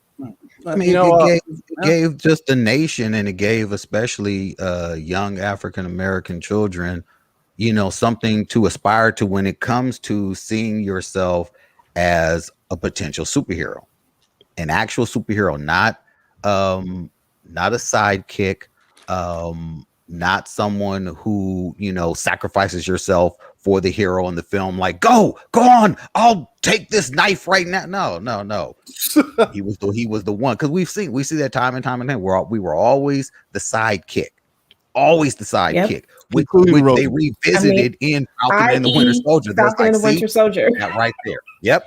I mean, it gave just the nation, and it gave especially young African American children, something to aspire to when it comes to seeing yourself as a potential superhero, an actual superhero, not a sidekick, not someone who sacrifices yourself for the hero in the film, like go on, I'll take this knife right now. No. he was the one, because we see that time and time again. We were always the sidekick, which they revisited in Falcon and the Winter Soldier. Falcon and the Winter Soldier, that right there. Yep.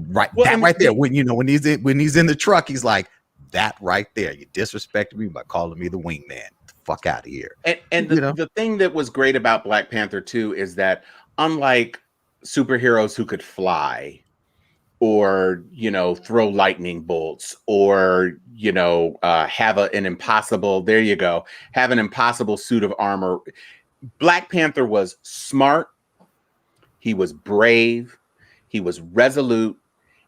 Right. Well, that and right there. the- When he's in the truck, he's like, that right there. You disrespected me by calling me the wingman. The fuck out of here. And You know? the thing that was great about Black Panther 2 is that unlike superheroes who could fly or, throw lightning bolts or, have an impossible suit of armor. Black Panther was smart. He was brave. He was resolute.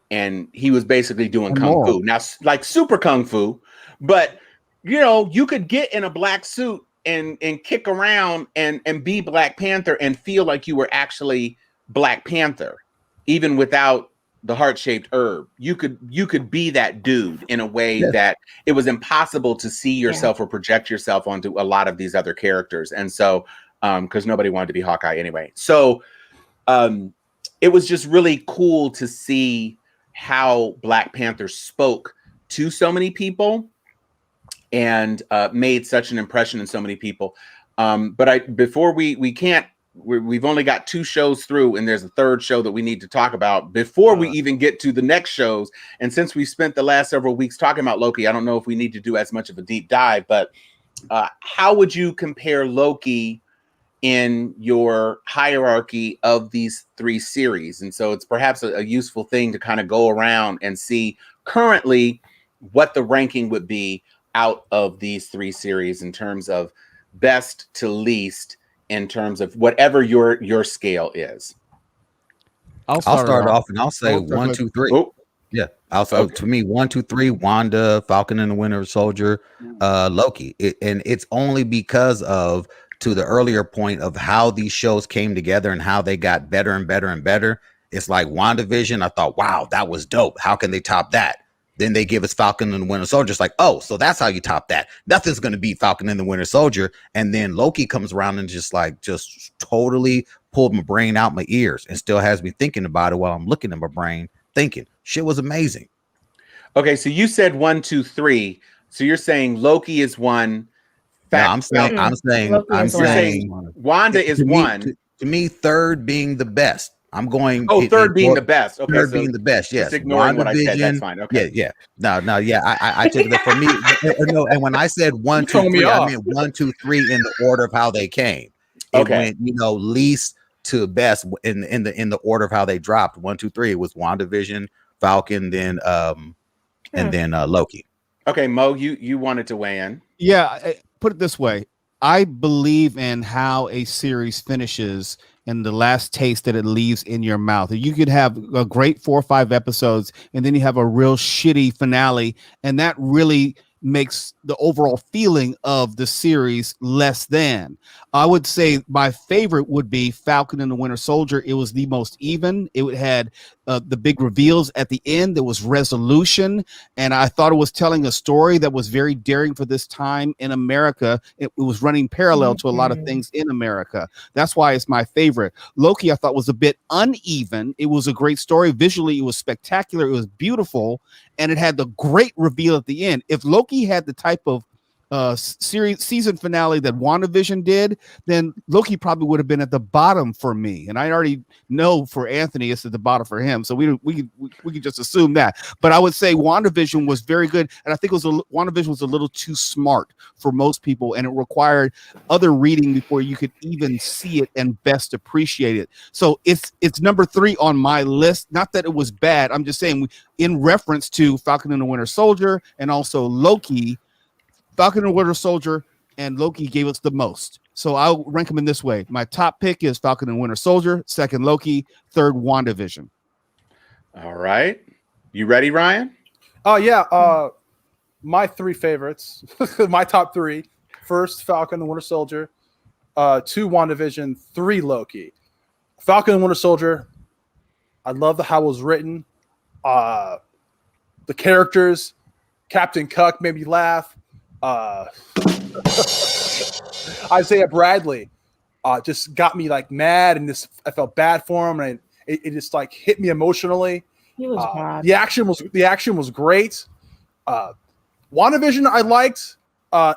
And he was basically doing kung fu. Now, like super kung fu, but you could get in a black suit and kick around and be Black Panther and feel like you were actually Black Panther, even without the heart-shaped herb. You could be that dude in a way that it was impossible to see yourself or project yourself onto a lot of these other characters. And so, because nobody wanted to be Hawkeye anyway. So it was just really cool to see how Black Panther spoke to so many people and made such an impression in so many people. But we've only got 2 shows through, and there's a third show that we need to talk about before we even get to the next shows. And since we spent the last several weeks talking about Loki, I don't know if we need to do as much of a deep dive, but how would you compare Loki in your hierarchy of these 3 series? And so it's perhaps a useful thing to kind of go around and see currently what the ranking would be out of these 3 series in terms of best to least, in terms of whatever your scale is. I'll start off and I'll say 1, 2, 3. Oh. Yeah. Also, to me, 1, 2, 3, Wanda, Falcon and the Winter Soldier, Loki. And it's only because of, to the earlier point of how these shows came together and how they got better and better and better. It's like WandaVision. I thought, wow, that was dope. How can they top that? Then they give us Falcon and the Winter Soldier. It's like, oh, so that's how you top that. Nothing's going to beat Falcon and the Winter Soldier. And then Loki comes around and just totally pulled my brain out my ears and still has me thinking about it while I'm looking at my brain thinking. Shit was amazing. Okay, so you said 1, 2, 3. So you're saying Loki is 1. No, I'm saying Wanda is 1. To me, third being the best. I'm going. Third being the best. Okay, third being the best. Yes. Ignoring what I said. That's fine. Okay. Yeah. No. Yeah. I took that for me. No. And when I said 1, 2, 3, I meant 1, 2, 3 in the order of how they came. It went, least to best in the order of how they dropped. 1, 2, 3. It was WandaVision, Falcon, then and then Loki. Okay, Mo, you wanted to weigh in. Yeah. Put it this way. I believe in how a series finishes and the last taste that it leaves in your mouth. You could have a great 4 or 5 episodes and then you have a real shitty finale, and that really makes the overall feeling of the series less than. I would say my favorite would be Falcon and the Winter Soldier. It was the most even. It had the big reveals at the end. There was resolution, and I thought it was telling a story that was very daring for this time in America. It was running parallel to a lot of things in America. That's why it's my favorite. Loki, I thought, was a bit uneven. It was a great story. Visually, it was spectacular. It was beautiful, and it had the great reveal at the end. If Loki had the type of season finale that WandaVision did, then Loki probably would have been at the bottom for me. And I already know for Anthony it's at the bottom for him, so we could just assume that. But I would say WandaVision was very good, and I think WandaVision was a little too smart for most people, and it required other reading before you could even see it and best appreciate it. So it's number 3 on my list. Not that it was bad. I'm just saying, in reference to Falcon and the Winter Soldier and also Loki, Falcon and Winter Soldier and Loki gave us the most. So I'll rank them in this way. My top pick is Falcon and Winter Soldier, second Loki, third WandaVision. All right. You ready, Ryan? Oh, yeah. My 3 favorites, my top 3. First, Falcon and Winter Soldier. 2, WandaVision. 3, Loki. Falcon and Winter Soldier, I love how it was written. The characters, Captain Cuck made me laugh. Isaiah Bradley just got me mad, and I felt bad for him, and it just hit me emotionally. He was bad. The action was great. WandaVision I liked.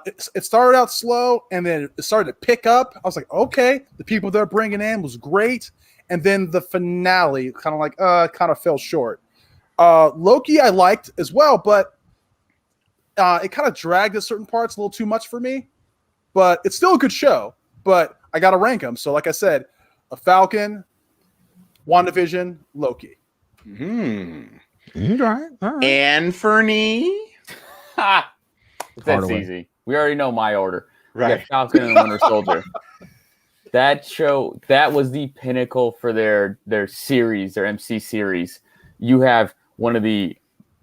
It started out slow, and then it started to pick up. I was like, okay, the people they're bringing in was great, and then the finale kind of fell short. Loki I liked as well, but it kind of dragged at certain parts a little too much for me. But it's still a good show. But I got to rank them. So like I said, a Falcon, WandaVision, Loki. All right. And Fernie. That's easy. We already know my order. Right. We got Falcon and Winter Soldier. That show, that was the pinnacle for their series, their MC series. You have one of the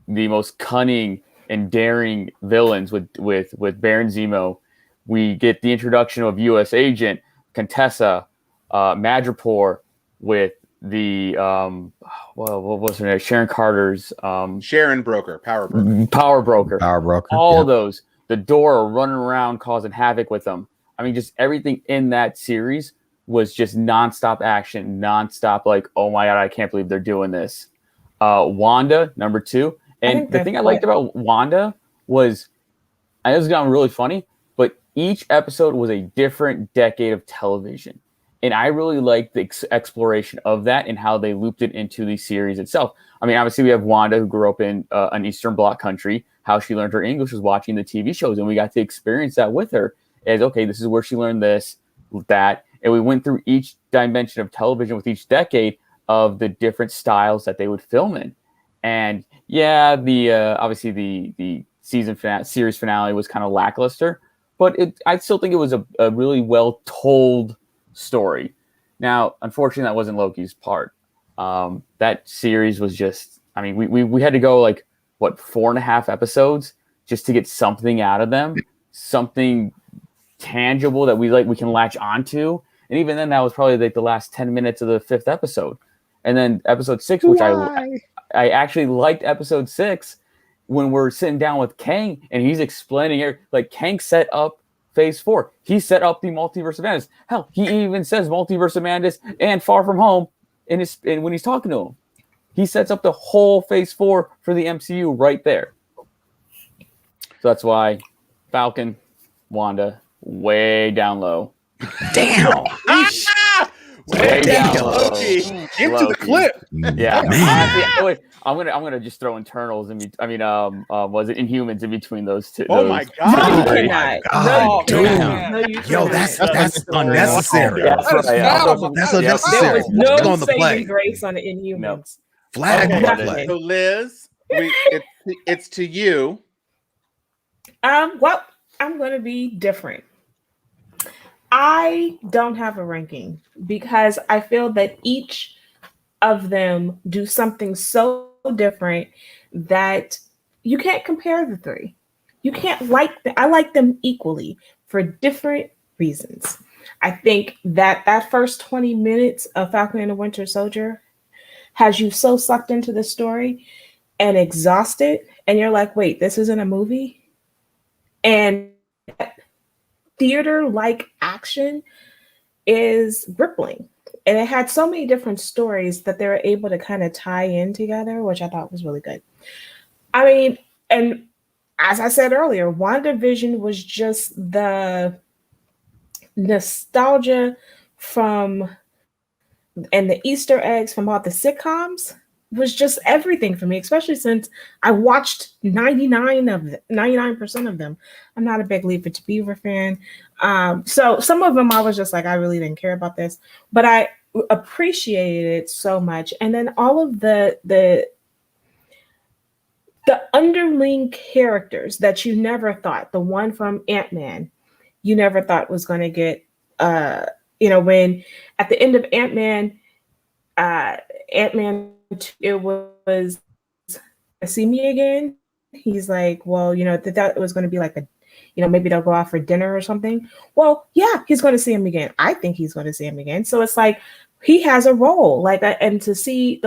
most cunning and daring villains with Baron Zemo. We get the introduction of U.S. Agent Contessa, Madripoor with the what was her name? Sharon Carter's Sharon Broker, Power Broker. Power Broker. All Yep. those. The Door running around causing havoc with them. I mean, just everything in that series was just nonstop action, nonstop like, oh my God, I can't believe they're doing this. Wanda, number 2. And the thing I liked about Wanda was, I know it's gotten really funny, but each episode was a different decade of television. And I really liked the exploration of that and how they looped it into the series itself. I mean, obviously we have Wanda, who grew up in an Eastern Bloc country. How she learned her English was watching the TV shows, and we got to experience that with her. As, okay, this is where she learned this, that. And we went through each dimension of television with each decade of the different styles that they would film in. And yeah, obviously the series finale was kind of lackluster, but I still think it was a really well told story. Now, unfortunately, that wasn't Loki's part. That series was just, I mean, we had to go like, 4.5 episodes just to get something out of them, something tangible that we can latch onto. And even then, that was probably like the last 10 minutes of the 5th episode. And then episode 6, which I actually liked episode 6, when we're sitting down with Kang and he's explaining like Kang set up Phase 4. He set up the Multiverse of Madness. Hell, he even says Multiverse of Madness and Far From Home when he's talking to him. He sets up the whole Phase 4 for the MCU right there. So that's why Falcon, Wanda, way down low. Damn. Way down low. Into the clip. Yeah. Man. Wait, I'm gonna just throw Internals was it Inhumans in between those two? Oh my No, God. you cannot. God, No, damn. no, you Yo, cannot. that's unnecessary. Yeah, that's right. That's There unnecessary. was no What's on the saving play? grace on the Inhumans. Flag on the Nothing. play. So Liz, it's to you. Well, I'm going to be different. I don't have a ranking because I feel that each of them do something so different that you can't compare the three. You can't I like them equally for different reasons. I think that first 20 minutes of Falcon and the Winter Soldier has you so sucked into the story and exhausted, and you're like, wait, this isn't a movie? And theater-like action is rippling. And it had so many different stories that they were able to kind of tie in together, which I thought was really good. I mean, and as I said earlier, WandaVision was just the nostalgia and the Easter eggs from all the sitcoms was just everything for me, especially since I watched 99% of them. I'm not a big Leave It to Beaver fan. So some of them I was just like, I really didn't care about this, but I appreciated it so much. And then all of the underling characters that you never thought, the one from Ant-Man, you never thought was going to get, when at the end of Ant-Man, it was see me again. He's like, well, that it was going to be like maybe they'll go out for dinner or something. Well, yeah, he's going to see him again. I think he's going to see him again. So it's like he has a role, like, and to see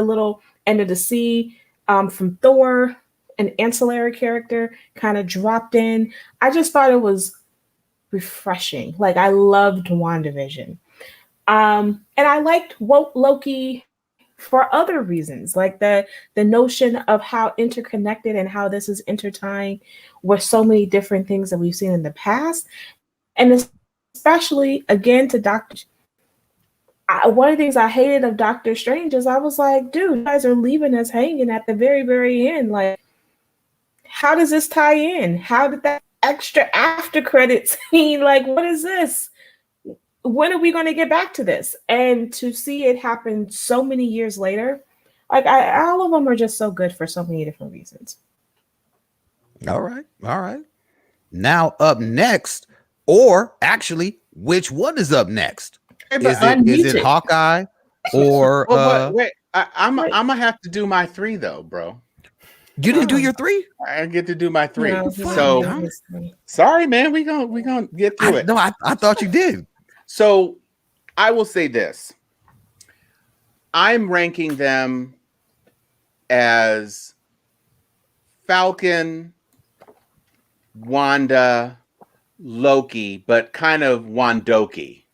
from Thor, an ancillary character kind of dropped in. I just thought it was refreshing. Like, I loved WandaVision. And I liked Loki for other reasons, like the notion of how interconnected and how this is intertwined with so many different things that we've seen in the past. And especially, again, to Dr. one of the things I hated of Doctor Strange is I was like, dude, you guys are leaving us hanging at the very, very end. Like, how does this tie in? How did that extra after credit scene? Like, what is this? When are we going to get back to this? And to see it happen so many years later, like all of them are just so good for so many different reasons. All right. All right. Now up next, or actually, which one is up next? Hey, Is but it Hawkeye or well, but wait, I'm gonna have to do my 3 though, bro. you didn't do your 3? I get to do my 3. No, So sorry, man. We gonna get through it. No, I thought you did. So I will say this. I'm ranking them as Falcon, Wanda, Loki, but kind of Wandoki.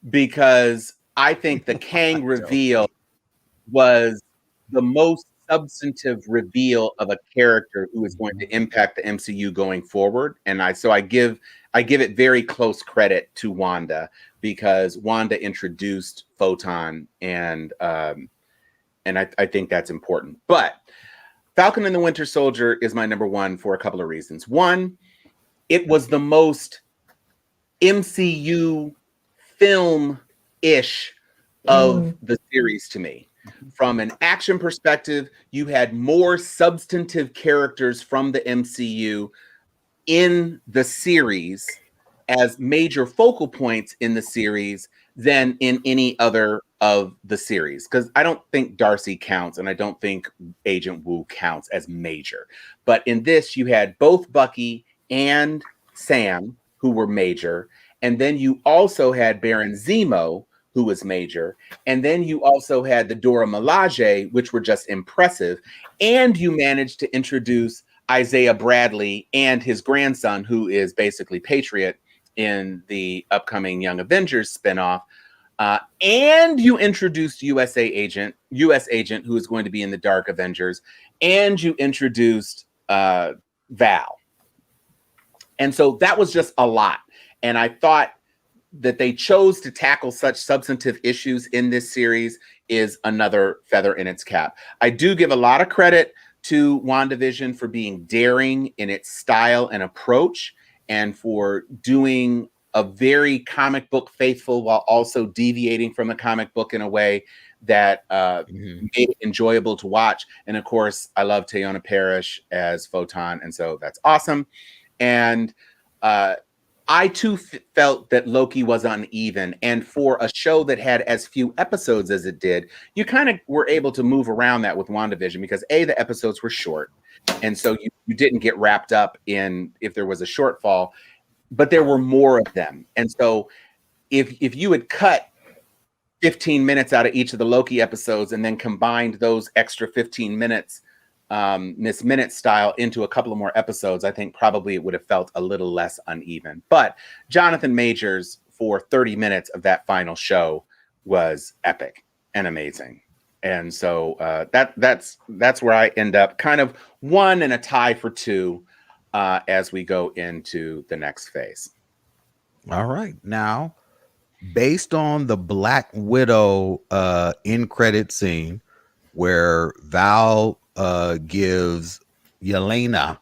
Because I think the Kang reveal was the most substantive reveal of a character who is going to impact the MCU going forward. And I give it very close credit to Wanda, because Wanda introduced Photon, and I think that's important. But Falcon and the Winter Soldier is my number 1 for a couple of reasons. One, it was the most MCU film-ish of the series to me. From an action perspective, you had more substantive characters from the MCU in the series as major focal points in the series than in any other of the series. Because I don't think Darcy counts, and I don't think Agent Wu counts as major. But in this, you had both Bucky and Sam, who were major. And then you also had Baron Zemo, who was major. And then you also had the Dora Milaje, which were just impressive. And you managed to introduce Isaiah Bradley and his grandson, who is basically Patriot in the upcoming Young Avengers spinoff. And you introduced US Agent, who is going to be in the Dark Avengers. And you introduced Val. And so that was just a lot. And I thought that they chose to tackle such substantive issues in this series is another feather in its cap. I do give a lot of credit to WandaVision for being daring in its style and approach, and for doing a very comic book faithful while also deviating from the comic book in a way that made it enjoyable to watch. And of course, I love Teyonah Parrish as Photon, and so that's awesome. And I too felt that Loki was uneven, and for a show that had as few episodes as it did, you kind of were able to move around that with WandaVision, because the episodes were short, and so you didn't get wrapped up in if there was a shortfall, but there were more of them. And so if you had cut 15 minutes out of each of the Loki episodes and then combined those extra 15 minutes Miss Minute style into a couple of more episodes, I think probably it would have felt a little less uneven. But Jonathan Majors for 30 minutes of that final show was epic and amazing. And so that's where I end up, kind of 1 and a tie for 2 as we go into the next phase. All right. Now, based on the Black Widow end credit scene where Val gives Yelena,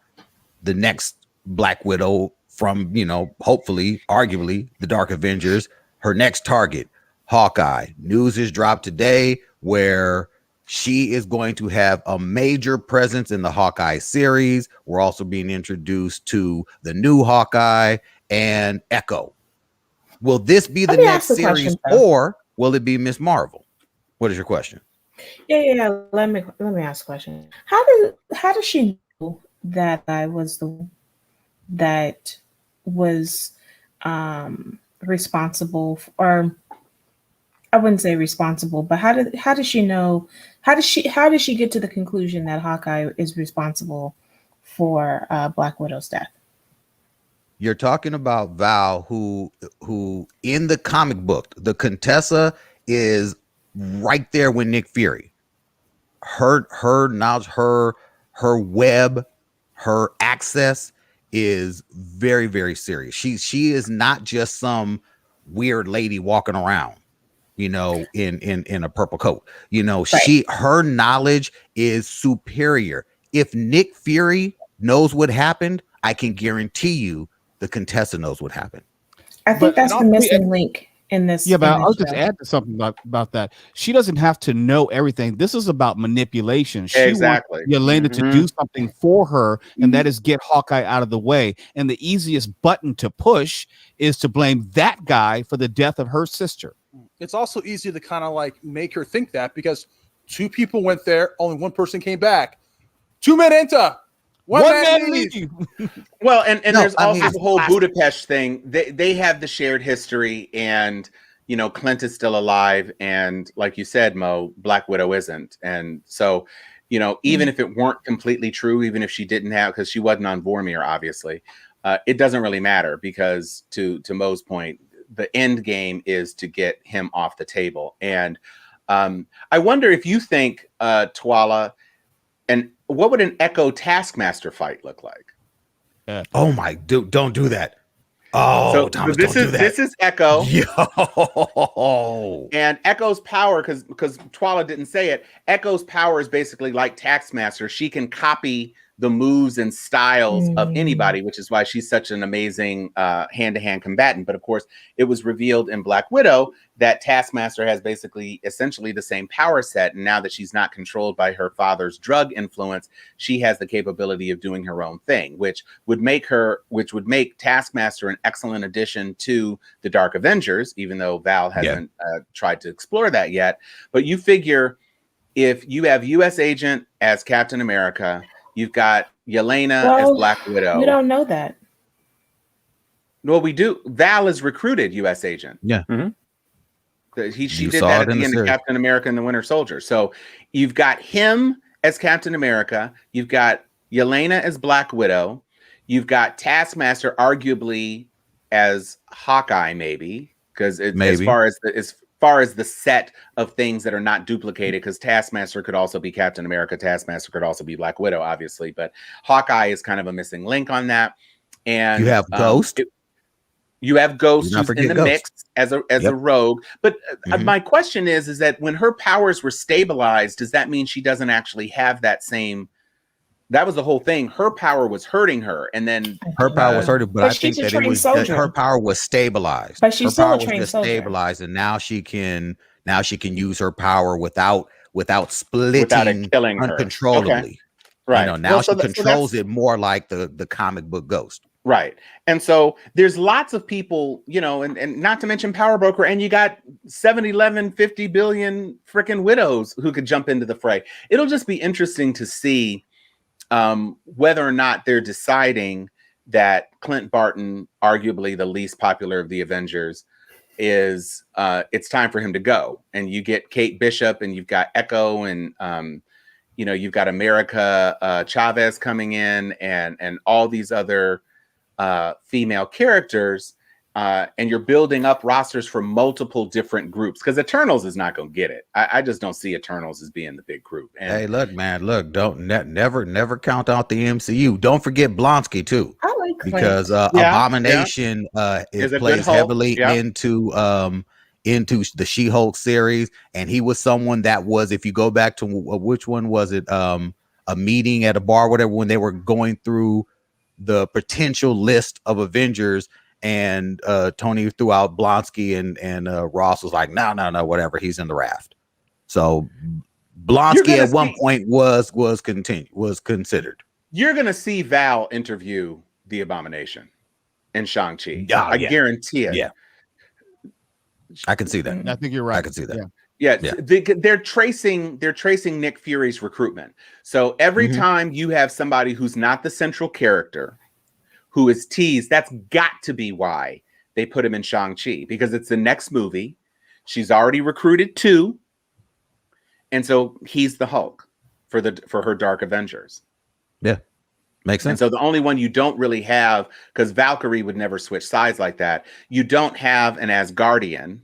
the next Black Widow from, hopefully, arguably, the Dark Avengers, her next target, Hawkeye. News is dropped today where she is going to have a major presence in the Hawkeye series. We're also being introduced to the new Hawkeye and Echo. Will this be the next series, or will it be Miss Marvel? What is your question? Yeah. Let me ask a question. How does she know that I was the that was responsible for, or I wouldn't say responsible, but how does she know? How does she get to the conclusion that Hawkeye is responsible for Black Widow's death? You're talking about Val, who in the comic book, the Contessa is right there with Nick Fury. Her knowledge, her web, her access is very, very serious. She is not just some weird lady walking around. in a purple coat. Her knowledge is superior. If Nick Fury knows what happened, I can guarantee you the Contessa knows what happened. I think that's the missing link in this. Yeah, but I'll just show. add to something about that. She doesn't have to know everything. This is about manipulation. She Exactly. wants Yelena to do something for her, and that is get Hawkeye out of the way. And the easiest button to push is to blame that guy for the death of her sister. It's also easy to kind of like make her think that because 2 people went there, only 1 person came back. 2 men enter. One man leave. Well, and there's also the whole Budapest thing. They have the shared history, and Clint is still alive, and like you said, Mo, Black Widow isn't, and so even if it weren't completely true, even if she didn't have, because she wasn't on Vormir, obviously, it doesn't really matter because to Mo's point, the end game is to get him off the table, and I wonder if you think Twala. And what would an Echo Taskmaster fight look like? Oh my, don't do that. Oh, so Thomas, this don't is do that. This is Echo. Yo. And Echo's power, because Twala didn't say it, Echo's power is basically like Taskmaster. She can copy the moves and styles of anybody, which is why she's such an amazing hand-to-hand combatant. But of course, it was revealed in Black Widow that Taskmaster has basically essentially the same power set. And now that she's not controlled by her father's drug influence, she has the capability of doing her own thing, which would make Taskmaster an excellent addition to the Dark Avengers, even though Val hasn't tried to explore that yet. But you figure if you have U.S. Agent as Captain America, you've got Yelena as Black Widow. You don't know that. Well, we do. Val is recruited U.S. Agent. Yeah. She did that at the end of Captain America and the Winter Soldier. So you've got him as Captain America. You've got Yelena as Black Widow. You've got Taskmaster arguably as Hawkeye, maybe, because as far as the set of things that are not duplicated, because Taskmaster could also be Captain America, Taskmaster could also be Black Widow, obviously, but Hawkeye is kind of a missing link on that. And you have Ghost. You have Ghost who's in the mix as a rogue. But my question is that when her powers were stabilized, does that mean she doesn't actually have that same? That was the whole thing. Her power was hurting her, and then her power was hurting. But I think that it was that her power was stabilized. But she's still a trained soldier. Stabilized, and now she can use her power without splitting, without it killing her uncontrollably. Okay. Right. Now she controls it more like the comic book Ghost. Right. And so there's lots of people, and not to mention Power Broker, and you got 7-Eleven, 50 billion freaking widows who could jump into the fray. It'll just be interesting to see whether or not they're deciding that Clint Barton, arguably the least popular of the Avengers, is it's time for him to go. And you get Kate Bishop, and you've got Echo, and you've got America Chavez coming in, and all these other female characters, and you're building up rosters for multiple different groups, because Eternals is not going to get it. I just don't see Eternals as being the big group. And hey, look, man, don't never count out the MCU. Don't forget Blonsky too, I like because Abomination plays heavily into the She-Hulk series, and he was someone that was, if you go back to which one was it, a meeting at a bar, whatever, when they were going through the potential list of Avengers, and Tony threw out Blonsky, and Ross was like, no, whatever, he's in the raft. So Blonsky at one point was considered. You're gonna see Val interview the Abomination in Shang-Chi. I guarantee it. Yeah, I can see that. I think you're right. I can see that. Yeah. They're tracing Nick Fury's recruitment. So every time you have somebody who's not the central character who is teased, that's got to be why they put him in Shang-Chi, because it's the next movie. She's already recruited 2. And so he's the Hulk for her Dark Avengers. Yeah. Makes sense. And so the only one you don't really have, because Valkyrie would never switch sides like that, you don't have an Asgardian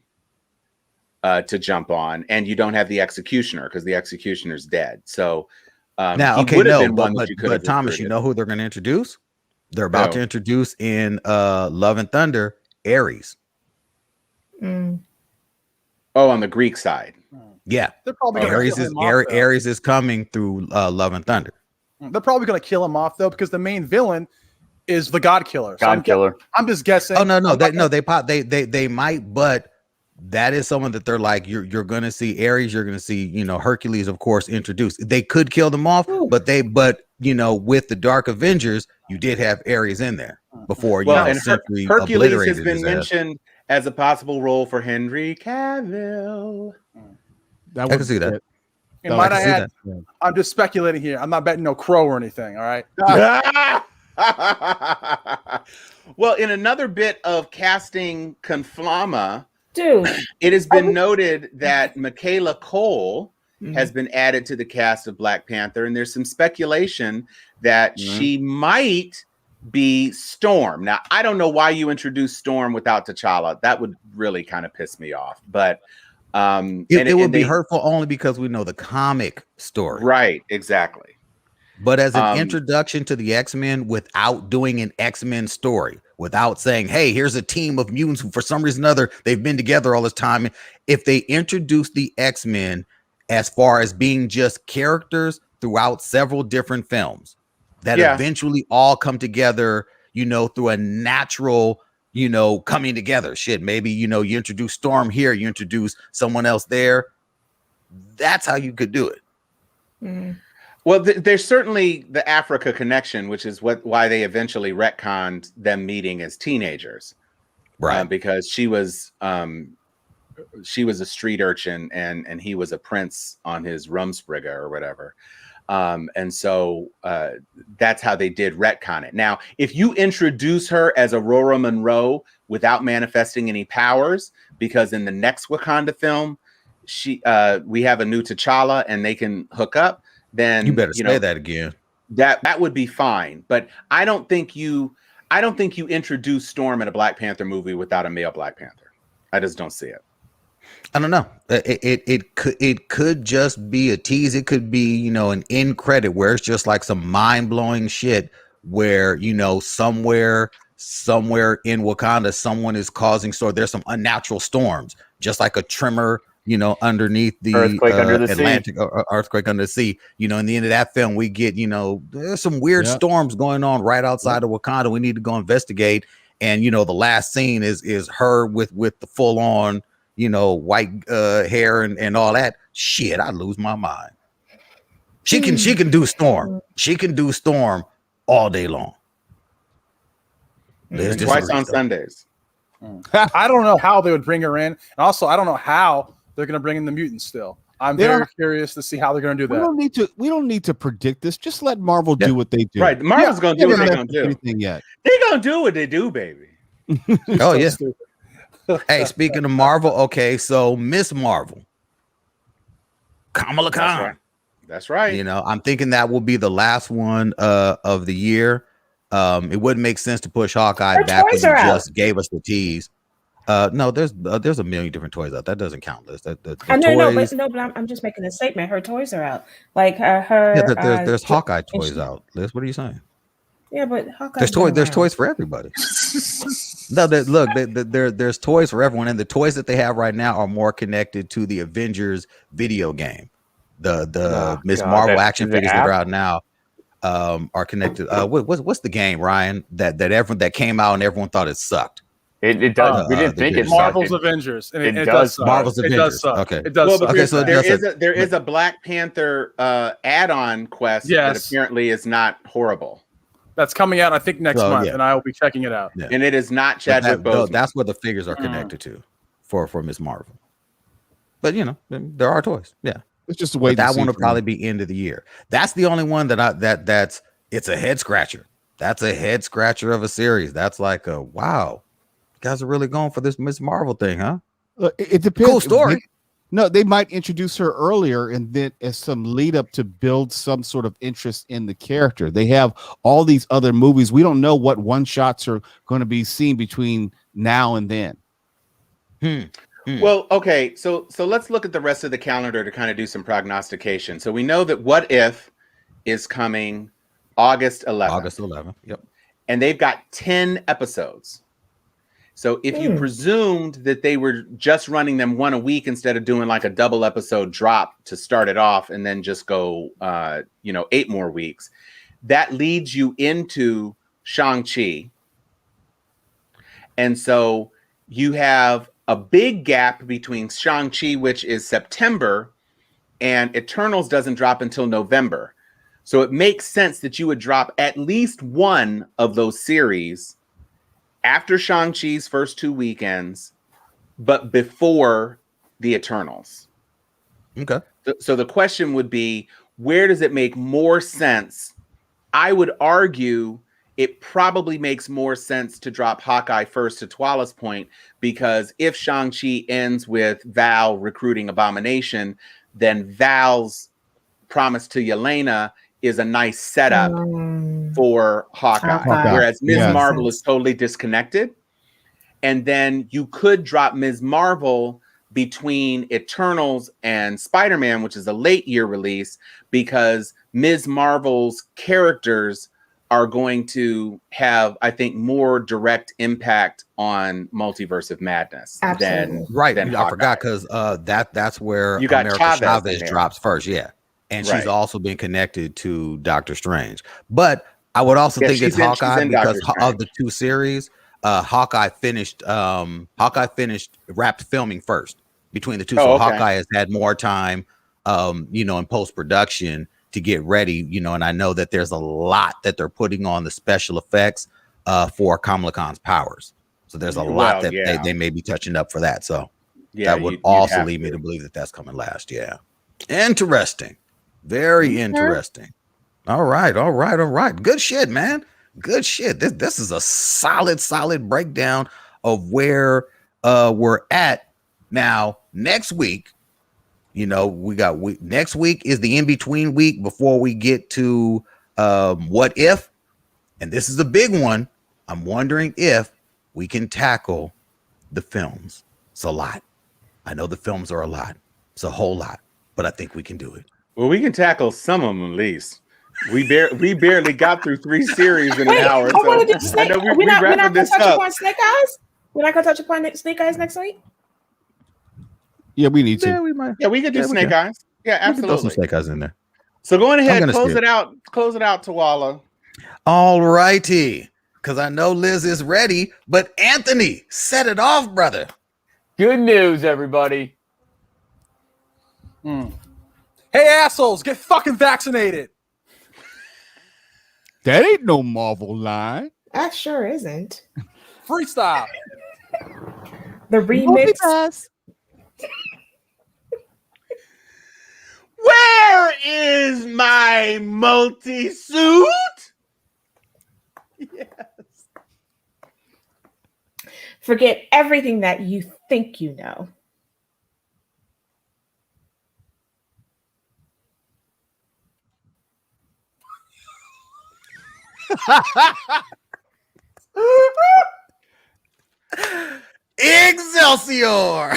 to jump on, and you don't have the Executioner, because the Executioner's dead. So now, but Thomas, recruited. you know who they're going to introduce? They're about to introduce in Love and Thunder, Ares. Oh, on the Greek side. Yeah, They're probably going to Ares kill is him off, though. Ares is coming through Love and Thunder. They're probably going to kill him off though, because the main villain is the God Killer. So I'm just guessing. Oh no, they might, but that is someone that they're like, you're gonna see Ares, you're gonna see, Hercules, of course, introduced. They could kill them off, but with the Dark Avengers, you did have Ares in there before. And Hercules has been mentioned as a possible role for Henry Cavill. I can see that. And might I add, I'm just speculating here. I'm not betting no crow or anything. All right. Well, in another bit of casting conflama, dude, it has been noted that Michaela Cole has been added to the cast of Black Panther, and there's some speculation that she might be Storm. Now, I don't know why you introduced Storm without T'Challa. That would really kind of piss me off, but it would be hurtful only because we know the comic story. Right, exactly. But as an introduction to the X-Men without doing an X-Men story, without saying, hey, here's a team of mutants who for some reason or other, they've been together all this time. If they introduce the X-Men as far as being just characters throughout several different films that eventually all come together, through a natural coming together. Shit, maybe, you introduce Storm here, you introduce someone else there. That's how you could do it. Mm. Well, there's certainly the Africa connection, which is why they eventually retconned them meeting as teenagers. Right. Because she was a street urchin and he was a prince on his Rumspringa or whatever. And so that's how they did retcon it. Now, if you introduce her as Aurora Monroe without manifesting any powers, because in the next Wakanda film, we have a new T'Challa and they can hook up, then you better say that again. That would be fine. But I don't think you introduce Storm in a Black Panther movie without a male Black Panther. I just don't see it. I don't know. It could just be a tease. It could be, an end credit where it's just like some mind-blowing shit where, somewhere in Wakanda, someone is causing there's some unnatural storms, just like a tremor, underneath the earthquake under the Atlantic earthquake under the sea. In the end of that film, we get, there's some weird storms going on right outside of Wakanda. We need to go investigate. And, the last scene is her with the full on, white hair and all that shit. I lose my mind. She can do Storm. She can do Storm all day long. Twice on Sundays. I don't know how they would bring her in, and also I don't know how they're going to bring in the mutants. Still, I'm very curious to see how they're going to do that. We don't need to predict this. Just let Marvel do what they do. Right, Marvel's going to do what they're going to do. Anything yet? They're going to do what they do, baby. Oh yeah. Hey, speaking of Marvel, okay, so Miss Marvel, Kamala Khan. That's right. I'm thinking that will be the last one of the year. It wouldn't make sense to push Hawkeye back when you just gave us the tease. No, there's a million different toys out. That doesn't count, Liz. But I'm just making a statement. Her toys are out. Like there's Hawkeye toys out. Liz, what are you saying? Yeah, but Hawkeye. There's toys for everybody. No, there's toys for everyone, and the toys that they have right now are more connected to the Avengers video game. The Miss Marvel action figures that are out now are connected. What's the game, Ryan? That came out and everyone thought it sucked. It does. We didn't think it Marvel's sucked. Avengers. And it does. Marvel's Avengers. It does suck. Okay. It does. Well, okay. So there is a Black Panther add-on quest that apparently is not horrible. That's coming out, I think, next month, and I will be checking it out. Yeah. And it is not Chadwick Boseman. That's what the figures are connected to for Miss Marvel. But there are toys. Yeah, it's just a way. That one will probably be end of the year. That's the only one that's it's a head scratcher. That's a head scratcher of a series. That's like a wow. You guys are really going for this Miss Marvel thing, huh? It depends. Cool story. No, they might introduce her earlier and then as some lead up to build some sort of interest in the character. They have all these other movies. We don't know what one shots are going to be seen between now and then. Well, okay, so let's look at the rest of the calendar to kind of do some prognostication. So we know that What If is coming August 11th. August 11th. Yep. And they've got 10 episodes. So if you presumed that they were just running them one a week instead of doing like a double episode drop to start it off and then just go, 8 more weeks, that leads you into Shang-Chi. And so you have a big gap between Shang-Chi, which is September, and Eternals doesn't drop until November. So it makes sense that you would drop at least one of those series after Shang-Chi's first 2 weekends, but before the Eternals. Okay. So the question would be, where does it make more sense? I would argue it probably makes more sense to drop Hawkeye first, to Twala's point, because if Shang-Chi ends with Val recruiting Abomination, then Val's promise to Yelena is a nice setup for Hawkeye. Whereas Ms. Marvel is totally disconnected. And then you could drop Ms. Marvel between Eternals and Spider-Man, which is a late year release, because Ms. Marvel's characters are going to have, I think, more direct impact on Multiverse of Madness than I forgot, because that's where you got America Chavez drops first, and she's also been connected to Doctor Strange. But I would also think it's Hawkeye because of the two series. Hawkeye wrapped filming first between the two, so Hawkeye has had more time, in post production to get ready, and I know that there's a lot that they're putting on the special effects for Kamala Khan's powers. So there's a lot that they may be touching up for that. So that would also lead me to believe that that's coming last. Yeah. Interesting. Very interesting. All right. Good shit, man. Good shit. This is a solid breakdown of where we're at. Now, next week, next week is the in-between week before we get to What If? And this is a big one. I'm wondering if we can tackle the films. It's a lot. I know the films are a lot. It's a whole lot, but I think we can do it. Well, we can tackle some of them at least. We barely got through 3 series in an hour. I want to do Snake. We're not going to touch upon Snake Eyes. We're not going to touch upon Snake Eyes next week. Yeah, we need to. Yeah, we might. Yeah, we could do Snake Eyes. Yeah, absolutely. Throw some Snake Eyes in there. So going ahead, close it out. Close it out, Tawala. All righty, because I know Liz is ready. But Anthony, set it off, brother. Good news, everybody. Hey, assholes, get fucking vaccinated. That ain't no Marvel line. That sure isn't. Freestyle. The remix. Where is my multi-suit? Yes. Forget everything that you think you know. Excelsior!